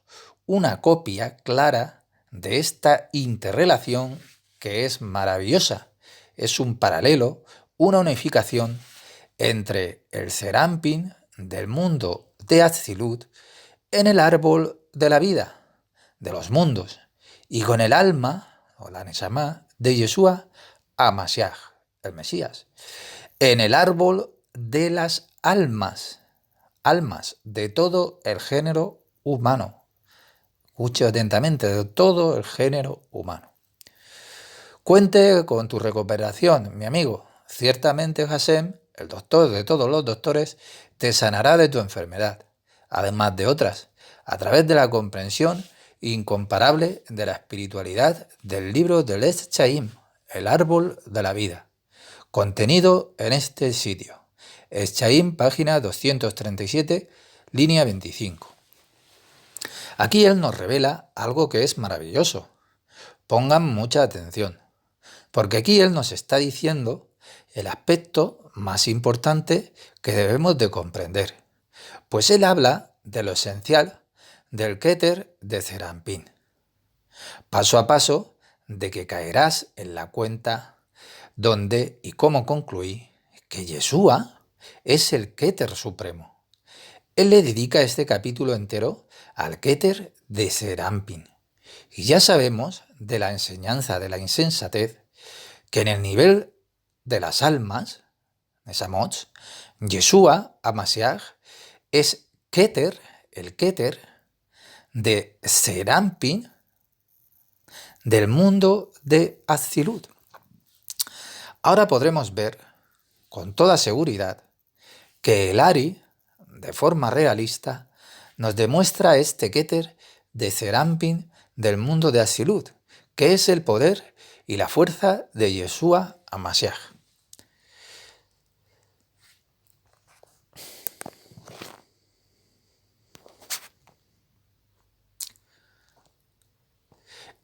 una copia clara de esta interrelación que es maravillosa. Es un paralelo, una unificación entre el Serampin del mundo de Atzilut en el árbol de la vida, de los mundos, y con el alma, o la Neshama, de Yeshua HaMashiach, el Mesías, en el árbol de las almas de todo el género humano. Escuche atentamente, de todo el género humano. Cuente con tu recuperación, mi amigo. Ciertamente Hashem, el doctor de todos los doctores, te sanará de tu enfermedad, además de otras, a través de la comprensión incomparable de la espiritualidad del libro del Etz Chaim, el árbol de la vida, contenido en este sitio. Etz Chaim, página 237, línea 25. Aquí él nos revela algo que es maravilloso. Pongan mucha atención, porque aquí él nos está diciendo el aspecto más importante que debemos de comprender, pues él habla de lo esencial del Keter de Serampín. Paso a paso de que caerás en la cuenta donde y cómo concluí que Yeshua es el Keter supremo. Él le dedica este capítulo entero al Keter de Serampín. Y ya sabemos de la enseñanza de la insensatez que en el nivel de las almas, Nesamots, Yeshua, Amashiach, es Keter, el Keter de Serampín del mundo de Atzilut. Ahora podremos ver con toda seguridad que el Ari, de forma realista, nos demuestra este Keter de Serampín del mundo de Atzilut, que es el poder y la fuerza de Yeshua Amashiach.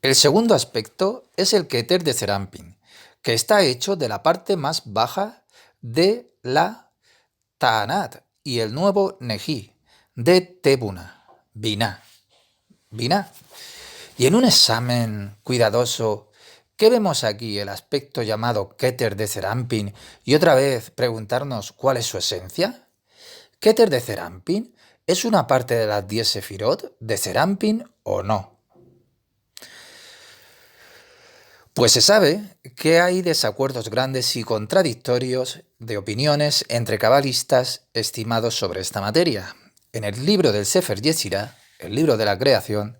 El segundo aspecto es el Keter de Serampín, que está hecho de la parte más baja de la Ta'anat y el nuevo Neji de Tebuna, Binah. Y en un examen cuidadoso, ¿qué vemos aquí? El aspecto llamado Keter de Serampín y otra vez preguntarnos cuál es su esencia. ¿Keter de Serampín es una parte de las 10 Sefirot de Serampín o no? Pues se sabe que hay desacuerdos grandes y contradictorios de opiniones entre cabalistas estimados sobre esta materia. En el libro del Sefer Yetzirah, el libro de la creación,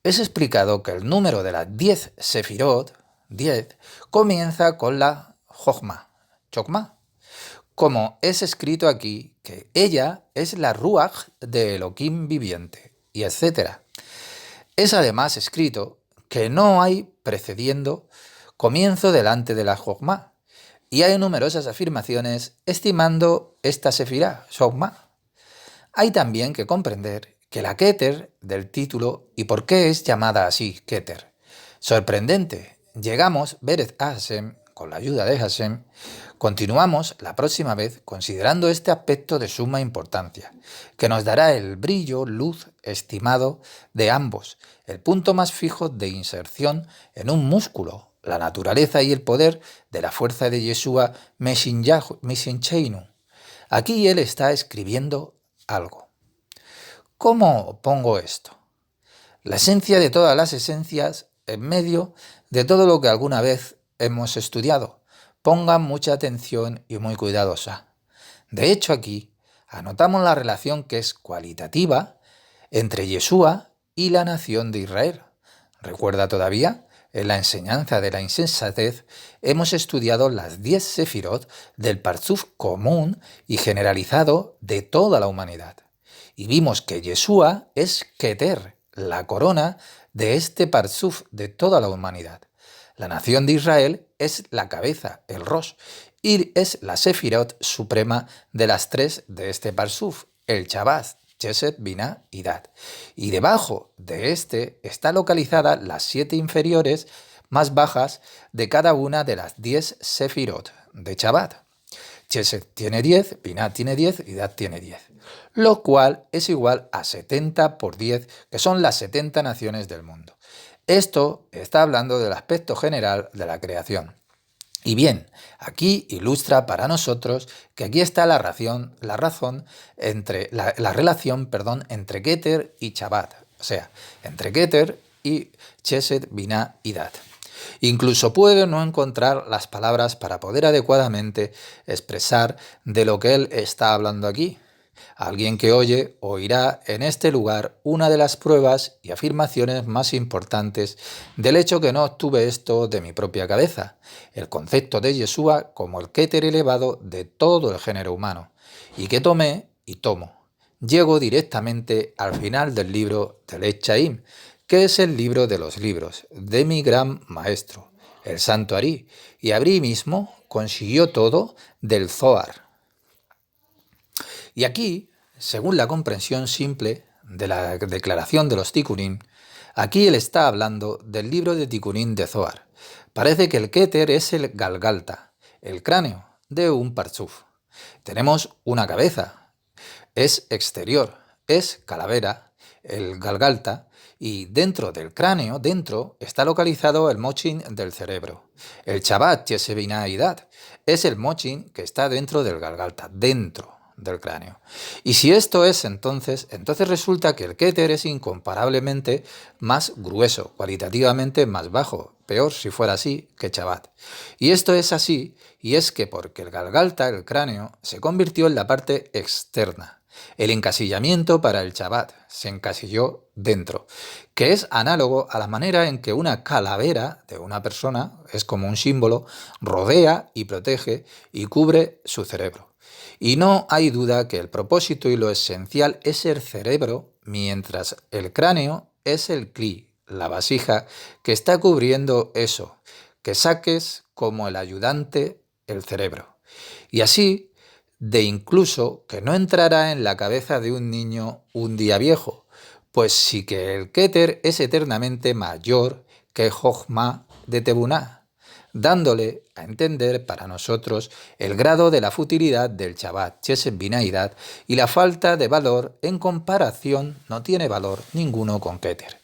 es explicado que el número de las 10 Sefirot, 10, comienza con la Chokmah, como es escrito aquí, que ella es la Ruach de Elohim viviente, y etc. Es además escrito que no hay precediendo comienzo delante de la Chokmah, y hay numerosas afirmaciones estimando esta Sefirá, Chokmah. Hay también que comprender que la Keter del título y por qué es llamada así Keter. Sorprendente, llegamos, Bered Hashem, con la ayuda de Hashem, continuamos la próxima vez considerando este aspecto de suma importancia, que nos dará el brillo, luz estimado de ambos, el punto más fijo de inserción en un músculo, la naturaleza y el poder de la fuerza de Yeshua Meshincheinu. Aquí él está escribiendo algo. ¿Cómo pongo esto? La esencia de todas las esencias en medio de todo lo que alguna vez hemos estudiado. Pongan mucha atención y muy cuidadosa. De hecho, aquí anotamos la relación que es cualitativa entre Yeshua y la nación de Israel. ¿Recuerda todavía? En la enseñanza de la insensatez hemos estudiado las 10 sefirot del parzuf común y generalizado de toda la humanidad. Y vimos que Yeshua es Keter, la corona de este parzuf de toda la humanidad. La nación de Israel es la cabeza, el Rosh, y es la sefirot suprema de las 3 de este parzuf, el Shabbat, Chesed, Binah y Dat. Y debajo de este está localizada las 7 inferiores más bajas de cada una de las 10 sefirot de Shabbat. Chesed tiene 10, Binah tiene 10 y Dat tiene 10, lo cual es igual a 70 por 10, que son las 70 naciones del mundo. Esto está hablando del aspecto general de la creación. Y bien, aquí ilustra para nosotros que aquí está la relación entre Keter y Shabbat, o sea, entre Keter y Chesed, Binah y Dat. Incluso puede no encontrar las palabras para poder adecuadamente expresar de lo que él está hablando aquí. Alguien que oye oirá en este lugar una de las pruebas y afirmaciones más importantes del hecho que no obtuve esto de mi propia cabeza, el concepto de Yeshua como el Keter elevado de todo el género humano, y que tomé y tomo. Llego directamente al final del libro del Etz Chaim, que es el libro de los libros, de mi gran maestro, el santo Ari, y Ari mismo consiguió todo del Zohar. Y aquí, según la comprensión simple de la declaración de los Tikkunim, aquí él está hablando del libro de Tikkunim de Zohar. Parece que el Keter es el Galgalta, el cráneo de un Parzuf. Tenemos una cabeza, es exterior, es calavera, el Galgalta, y dentro del cráneo, dentro, está localizado el mochin del cerebro. El Shabbat Yesebinaidat es el mochin que está dentro del Galgalta, dentro del cráneo. Y si esto es entonces resulta que el Keter es incomparablemente más grueso, cualitativamente más bajo, peor si fuera así que Shabbat. Y esto es así, y es que porque el Galgalta, el cráneo, se convirtió en la parte externa. El encasillamiento para el Shabbat se encasilló dentro, que es análogo a la manera en que una calavera de una persona, es como un símbolo, rodea y protege y cubre su cerebro. Y no hay duda que el propósito y lo esencial es el cerebro, mientras el cráneo es el cli, la vasija, que está cubriendo eso, que saques como el ayudante el cerebro. Y así, de incluso que no entrará en la cabeza de un niño un día viejo, pues sí que el Keter es eternamente mayor que Jochma de Tebuná, dándole a entender para nosotros el grado de la futilidad del Shabbat Chesed Binaidat y la falta de valor en comparación, no tiene valor ninguno con Keter.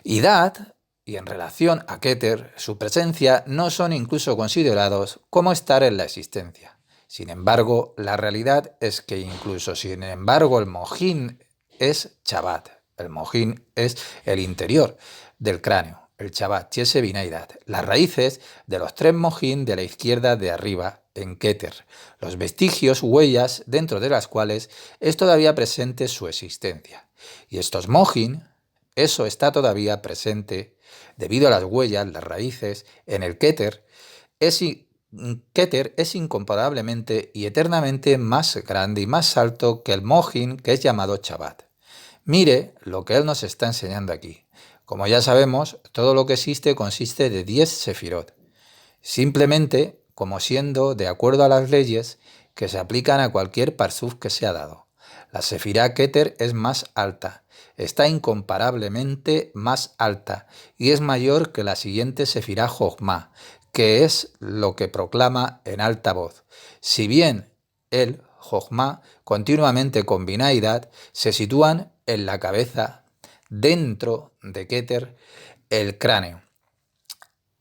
Y Dat, y en relación a Keter, su presencia no son incluso considerados como estar en la existencia. Sin embargo, la realidad es que incluso sin embargo el mojín es Shabbat. El mojín es el interior del cráneo, el Shabbat, Yeseb Binaidat, las raíces de los tres mojín de la izquierda de arriba en Keter, los vestigios, huellas dentro de las cuales es todavía presente su existencia. Y estos mojín, eso está todavía presente debido a las huellas, las raíces en el Keter, Keter es incomparablemente y eternamente más grande y más alto que el mojín que es llamado Shabbat. Mire lo que él nos está enseñando aquí. Como ya sabemos, todo lo que existe consiste de 10 sefirot, simplemente como siendo de acuerdo a las leyes que se aplican a cualquier parzuf que se ha dado. La sefirá Keter es más alta, está incomparablemente más alta y es mayor que la siguiente sefirá Jochma, que es lo que proclama en alta voz. Si bien el Jochma continuamente con Binaidat se sitúan en la cabeza, dentro de Keter, el cráneo.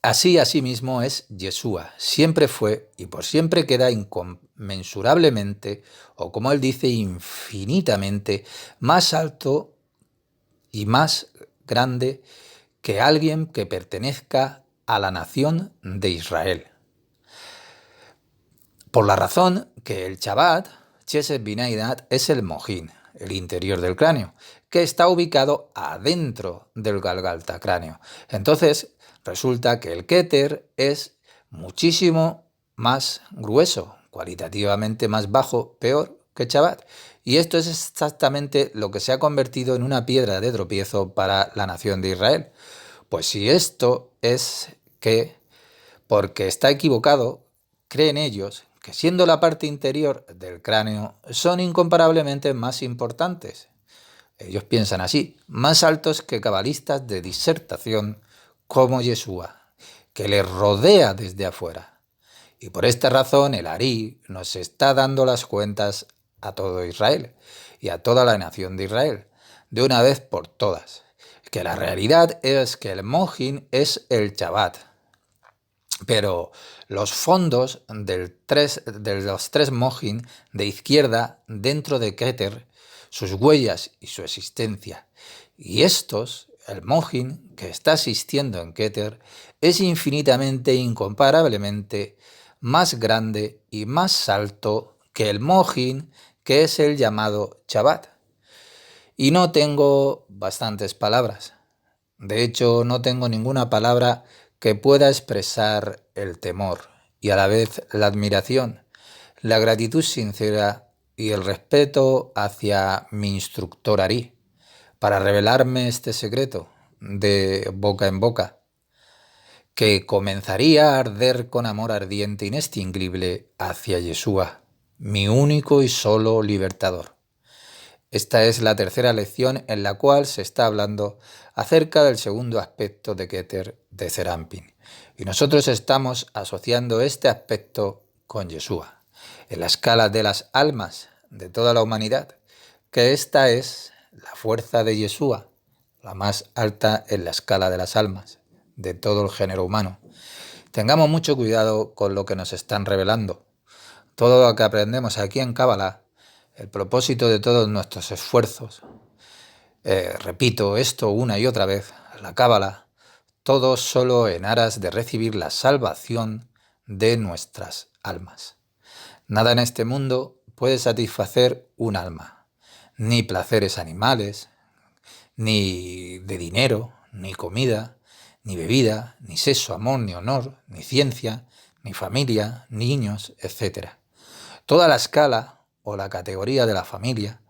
Así asimismo es Yeshua, siempre fue y por siempre queda inconmensurablemente, o como él dice, infinitamente más alto y más grande que alguien que pertenezca a la nación de Israel. Por la razón que el Shabbat, Chesed Binaidat, es el mojín, el interior del cráneo, que está ubicado adentro del Galgalta cráneo. Entonces, resulta que el Keter es muchísimo más grueso, cualitativamente más bajo, peor que Shabbat. Y esto es exactamente lo que se ha convertido en una piedra de tropiezo para la nación de Israel. Pues si esto es que, porque está equivocado, creen ellos que siendo la parte interior del cráneo son incomparablemente más importantes. Ellos piensan así, más altos que cabalistas de disertación como Yeshua, que les rodea desde afuera. Y por esta razón el Ari nos está dando las cuentas a todo Israel y a toda la nación de Israel, de una vez por todas, que la realidad es que el mojín es el Shabbat. Pero los fondos de los tres mojín de izquierda dentro de Keter, sus huellas y su existencia, y estos, el mojín que está existiendo en Keter, es infinitamente, incomparablemente más grande y más alto que el mojín que es el llamado Shabbat. Y no tengo bastantes palabras. De hecho, no tengo ninguna palabra que pueda expresar el temor y a la vez la admiración, la gratitud sincera y el respeto hacia mi instructor Ari, para revelarme este secreto, de boca en boca, que comenzaría a arder con amor ardiente e inextinguible hacia Yeshua, mi único y solo libertador. Esta es la tercera lección en la cual se está hablando acerca del segundo aspecto de Keter de Serampin. Y nosotros estamos asociando este aspecto con Yeshua, en la escala de las almas de toda la humanidad, que esta es la fuerza de Yeshua, la más alta en la escala de las almas de todo el género humano. Tengamos mucho cuidado con lo que nos están revelando. Todo lo que aprendemos aquí en Kabbalah, el propósito de todos nuestros esfuerzos, repito esto una y otra vez, la Kabbalah, todo solo en aras de recibir la salvación de nuestras almas. Nada en este mundo puede satisfacer un alma, ni placeres animales, ni de dinero, ni comida, ni bebida, ni sexo, amor, ni honor, ni ciencia, ni familia, niños, etc. Toda la escala o la categoría de la familia,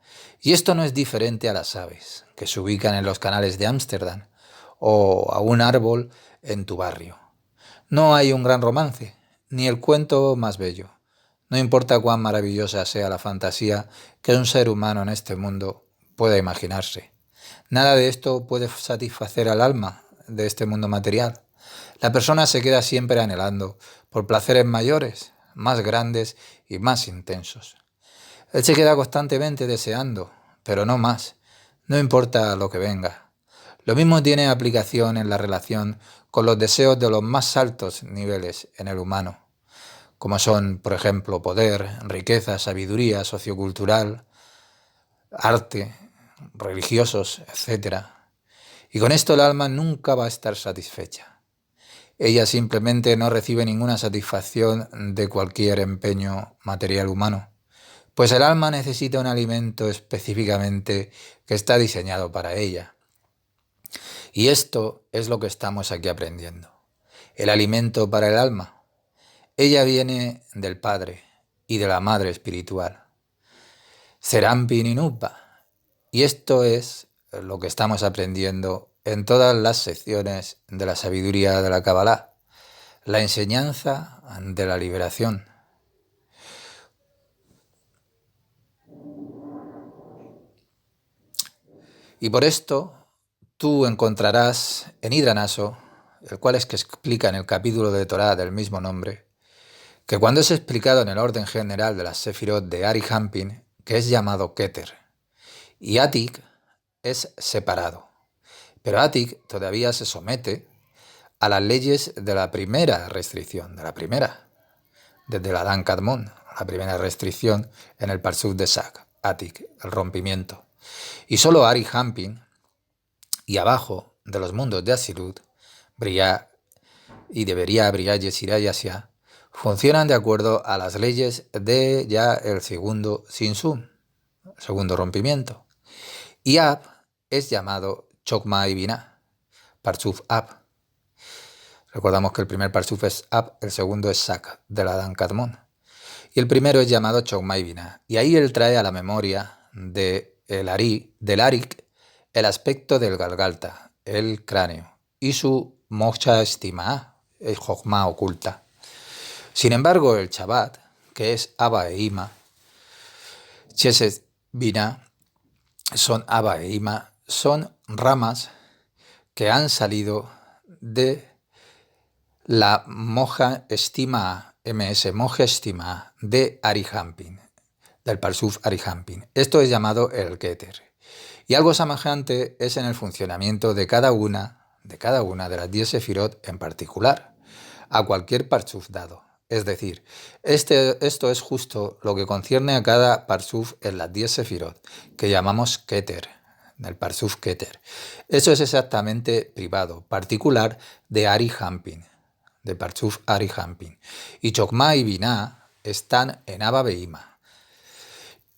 y esto no es diferente a las aves, que se ubican en los canales de Ámsterdam, o a un árbol en tu barrio. No hay un gran romance, ni el cuento más bello. No importa cuán maravillosa sea la fantasía que un ser humano en este mundo pueda imaginarse. Nada de esto puede satisfacer al alma de este mundo material. La persona se queda siempre anhelando por placeres mayores, más grandes y más intensos. Él se queda constantemente deseando, pero no más, no importa lo que venga. Lo mismo tiene aplicación en la relación con los deseos de los más altos niveles en el humano, como son, por ejemplo, poder, riqueza, sabiduría sociocultural, arte, religiosos, etc. Y con esto el alma nunca va a estar satisfecha. Ella simplemente no recibe ninguna satisfacción de cualquier empeño material humano, pues el alma necesita un alimento específicamente que está diseñado para ella. Y esto es lo que estamos aquí aprendiendo. El alimento para el alma. Ella viene del Padre y de la Madre espiritual, Serampin y Nuppa. Y esto es lo que estamos aprendiendo en todas las secciones de la sabiduría de la Kabbalah, la enseñanza de la liberación. Y por esto tú encontrarás en Hidranaso, el cual es que explica en el capítulo de Torá del mismo nombre, que cuando es explicado en el orden general de las Sefirot de Arihampin, que es llamado Keter, y Atik es separado. Pero Atik todavía se somete a las leyes de la primera restricción, desde la Dan Kadmon, la primera restricción en el Parsuf de Sak, Atik, el rompimiento. Y solo Arihampin, y abajo de los mundos de Asilut, Briah y debería Briah Yesirah y Asia, funcionan de acuerdo a las leyes de ya el segundo Sinsum, el segundo rompimiento. Y Ab es llamado Chokma y Binah, Parsuf Ab. Recordamos que el primer Parsuf es Ab, el segundo es Sak, de la Dan Kadmon. Y el primero es llamado Chokma y Binah. Y ahí él trae a la memoria del Arik el aspecto del Galgalta, el cráneo, y su Moksha Estima, el Jokma oculta. Sin embargo, el Shabbat, que es Abba e Ima, Chesed Binah, son Abba e Ima, son ramas que han salido de la Moja Estima, Moja Estima de Arihampin, del Parsuf Arihampin. Esto es llamado el Keter. Y algo semejante es en el funcionamiento de cada una de las 10 Sefirot en particular, a cualquier Parsuf dado. Es decir, esto es justo lo que concierne a cada Parsuf en las 10 Sefirot, que llamamos Keter, del Parsuf Keter. Eso es exactamente privado, particular de Arihampin, de Parsuf Arihampin. Y Chokma y Binah están en Abba Beima.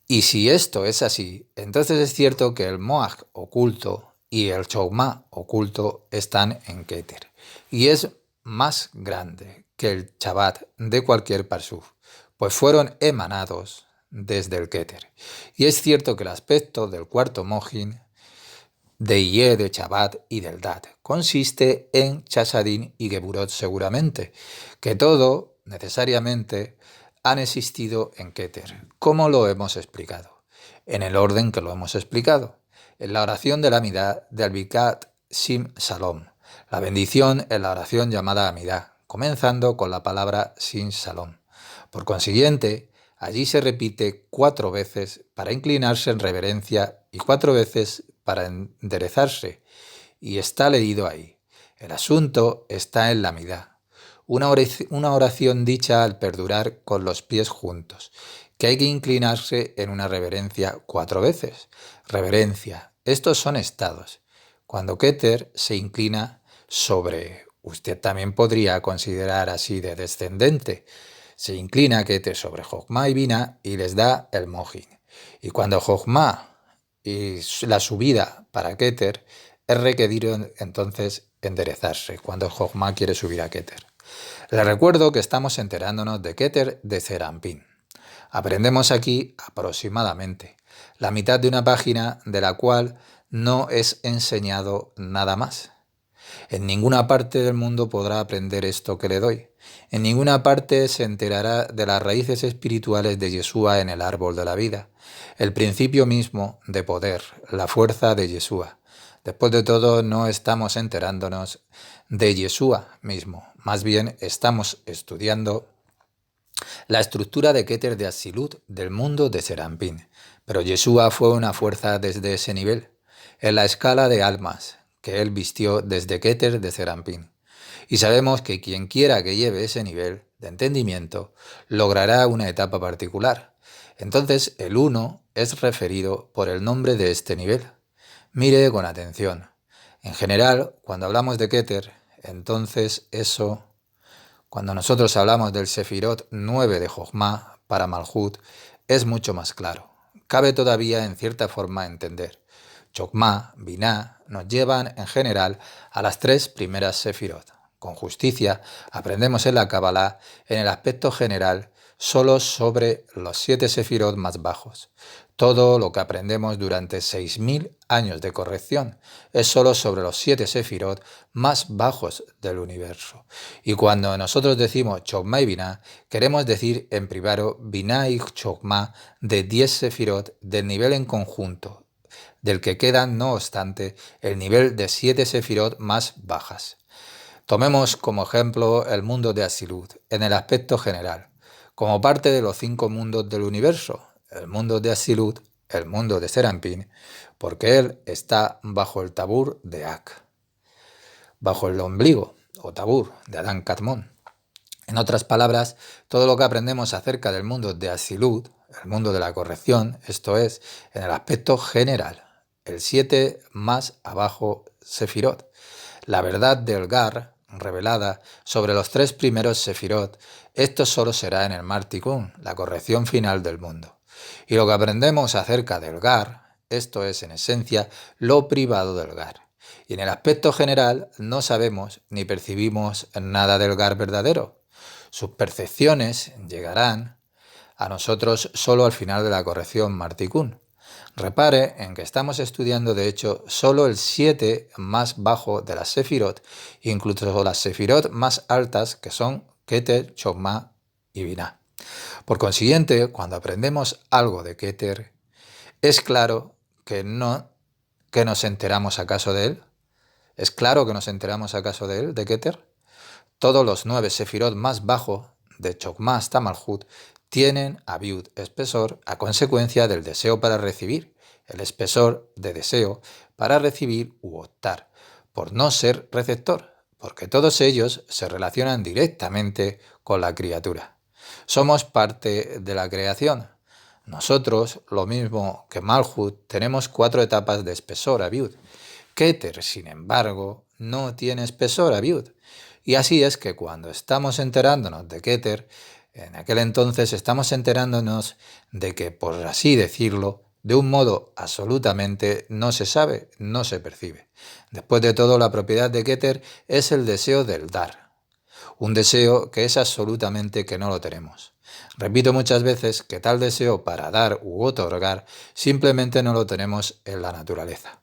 Y si esto es así, entonces es cierto que el Moaj oculto y el Chokma oculto están en Keter. Y es más grande que el Shabbat de cualquier Parsuf, pues fueron emanados desde el Keter. Y es cierto que el aspecto del cuarto Mojin de Iye, de Chabad y del Dat. Consiste en Chasadin y Geburot seguramente, que todo, necesariamente, han existido en Keter. ¿Cómo lo hemos explicado? En el orden que lo hemos explicado. En la oración de la Amidá de Albikat Sim Salom. La bendición en la oración llamada Amidá, comenzando con la palabra Sim Salom. Por consiguiente, allí se repite 4 veces para inclinarse en reverencia y 4 veces para enderezarse, y está leído ahí. El asunto está en la Amidá, una oración dicha al perdurar con los pies juntos, que hay que inclinarse en una reverencia 4 veces. Reverencia, estos son estados. Cuando Keter se inclina sobre, usted también podría considerar así de descendente, se inclina Keter sobre Jochma y Binah y les da el Mojin. Y cuando Jochma y la subida para Keter es requerido entonces enderezarse, cuando Jochma quiere subir a Keter. Les recuerdo que estamos enterándonos de Keter de Serampín. Aprendemos aquí aproximadamente la mitad de una página de la cual no es enseñado nada más. En ninguna parte del mundo podrá aprender esto que le doy. En ninguna parte se enterará de las raíces espirituales de Yeshua en el árbol de la vida, el principio mismo de poder, la fuerza de Yeshua. Después de todo, no estamos enterándonos de Yeshua mismo, más bien estamos estudiando la estructura de Keter de Asilut del mundo de Serampín. Pero Yeshua fue una fuerza desde ese nivel, en la escala de almas que él vistió desde Keter de Serampín. Y sabemos que quien quiera que lleve ese nivel de entendimiento logrará una etapa particular. Entonces el uno es referido por el nombre de este nivel. Mire con atención. En general, cuando hablamos de Keter, entonces eso, cuando nosotros hablamos del Sefirot 9 de Jochma para Malhut, es mucho más claro. Cabe todavía en cierta forma entender. Jochma, Binah, nos llevan en general a las 3 primeras Sefirot. Con justicia, aprendemos en la Kabbalah, en el aspecto general, solo sobre los 7 Sefirot más bajos. Todo lo que aprendemos durante 6.000 años de corrección es solo sobre los 7 Sefirot más bajos del universo. Y cuando nosotros decimos Chokmah y Binah, queremos decir en privado Binah y Chokmah de 10 Sefirot del nivel en conjunto, del que quedan, no obstante, el nivel de 7 Sefirot más bajas. Tomemos como ejemplo el mundo de Asilut, en el aspecto general, como parte de los 5 mundos del universo, el mundo de Asilut, el mundo de Serampín, porque él está bajo el tabur de Ak, bajo el ombligo o tabur de Adán Kadmon. En otras palabras, todo lo que aprendemos acerca del mundo de Asilut, el mundo de la corrección, esto es, en el aspecto general, el 7 más abajo Sefirot, la verdad del Gar, revelada sobre los 3 primeros Sefirot, esto solo será en el Mar Tikkun, la corrección final del mundo. Y lo que aprendemos acerca del Gar, esto es en esencia lo privado del Gar. Y en el aspecto general no sabemos ni percibimos nada del Gar verdadero. Sus percepciones llegarán a nosotros solo al final de la corrección Mar Tikkun. Repare en que estamos estudiando de hecho solo el 7 más bajo de las Sefirot, incluso las Sefirot más altas que son Keter, Chokmah y Binah. Por consiguiente, cuando aprendemos algo de Keter, es claro que nos enteramos acaso de él. ¿Es claro que nos enteramos acaso de él, de Keter? Todos los 9 Sefirot más bajos, de Chokmah hasta Malhut, tienen abiud, espesor, a consecuencia del deseo para recibir, el espesor de deseo para recibir u optar, por no ser receptor, porque todos ellos se relacionan directamente con la criatura. Somos parte de la creación. Nosotros, lo mismo que Malhut, tenemos 4 etapas de espesor abiud. Keter, sin embargo, no tiene espesor abiud. Y así es que cuando estamos enterándonos de Keter, en aquel entonces estamos enterándonos de que, por así decirlo, de un modo absolutamente no se sabe, no se percibe. Después de todo, la propiedad de Keter es el deseo del dar. Un deseo que es absolutamente que no lo tenemos. Repito muchas veces que tal deseo para dar u otorgar simplemente no lo tenemos en la naturaleza.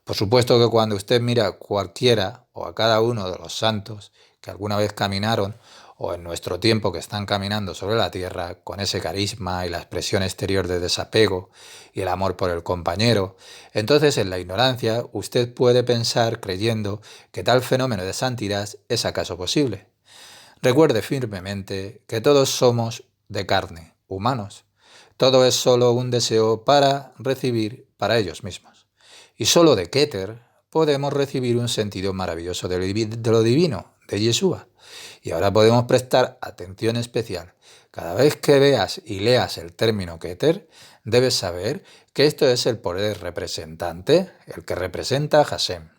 Por supuesto que cuando usted mira a cualquiera o a cada uno de los santos que alguna vez caminaron o en nuestro tiempo que están caminando sobre la tierra con ese carisma y la expresión exterior de desapego y el amor por el compañero, entonces en la ignorancia usted puede pensar creyendo que tal fenómeno de santidad es acaso posible. Recuerde firmemente que todos somos de carne, humanos. Todo es solo un deseo para recibir para ellos mismos. Y solo de Keter podemos recibir un sentido maravilloso de lo divino, de Yeshua. Y ahora podemos prestar atención especial. Cada vez que veas y leas el término Keter, debes saber que esto es el poder representante, el que representa a Hashem,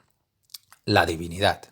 la divinidad.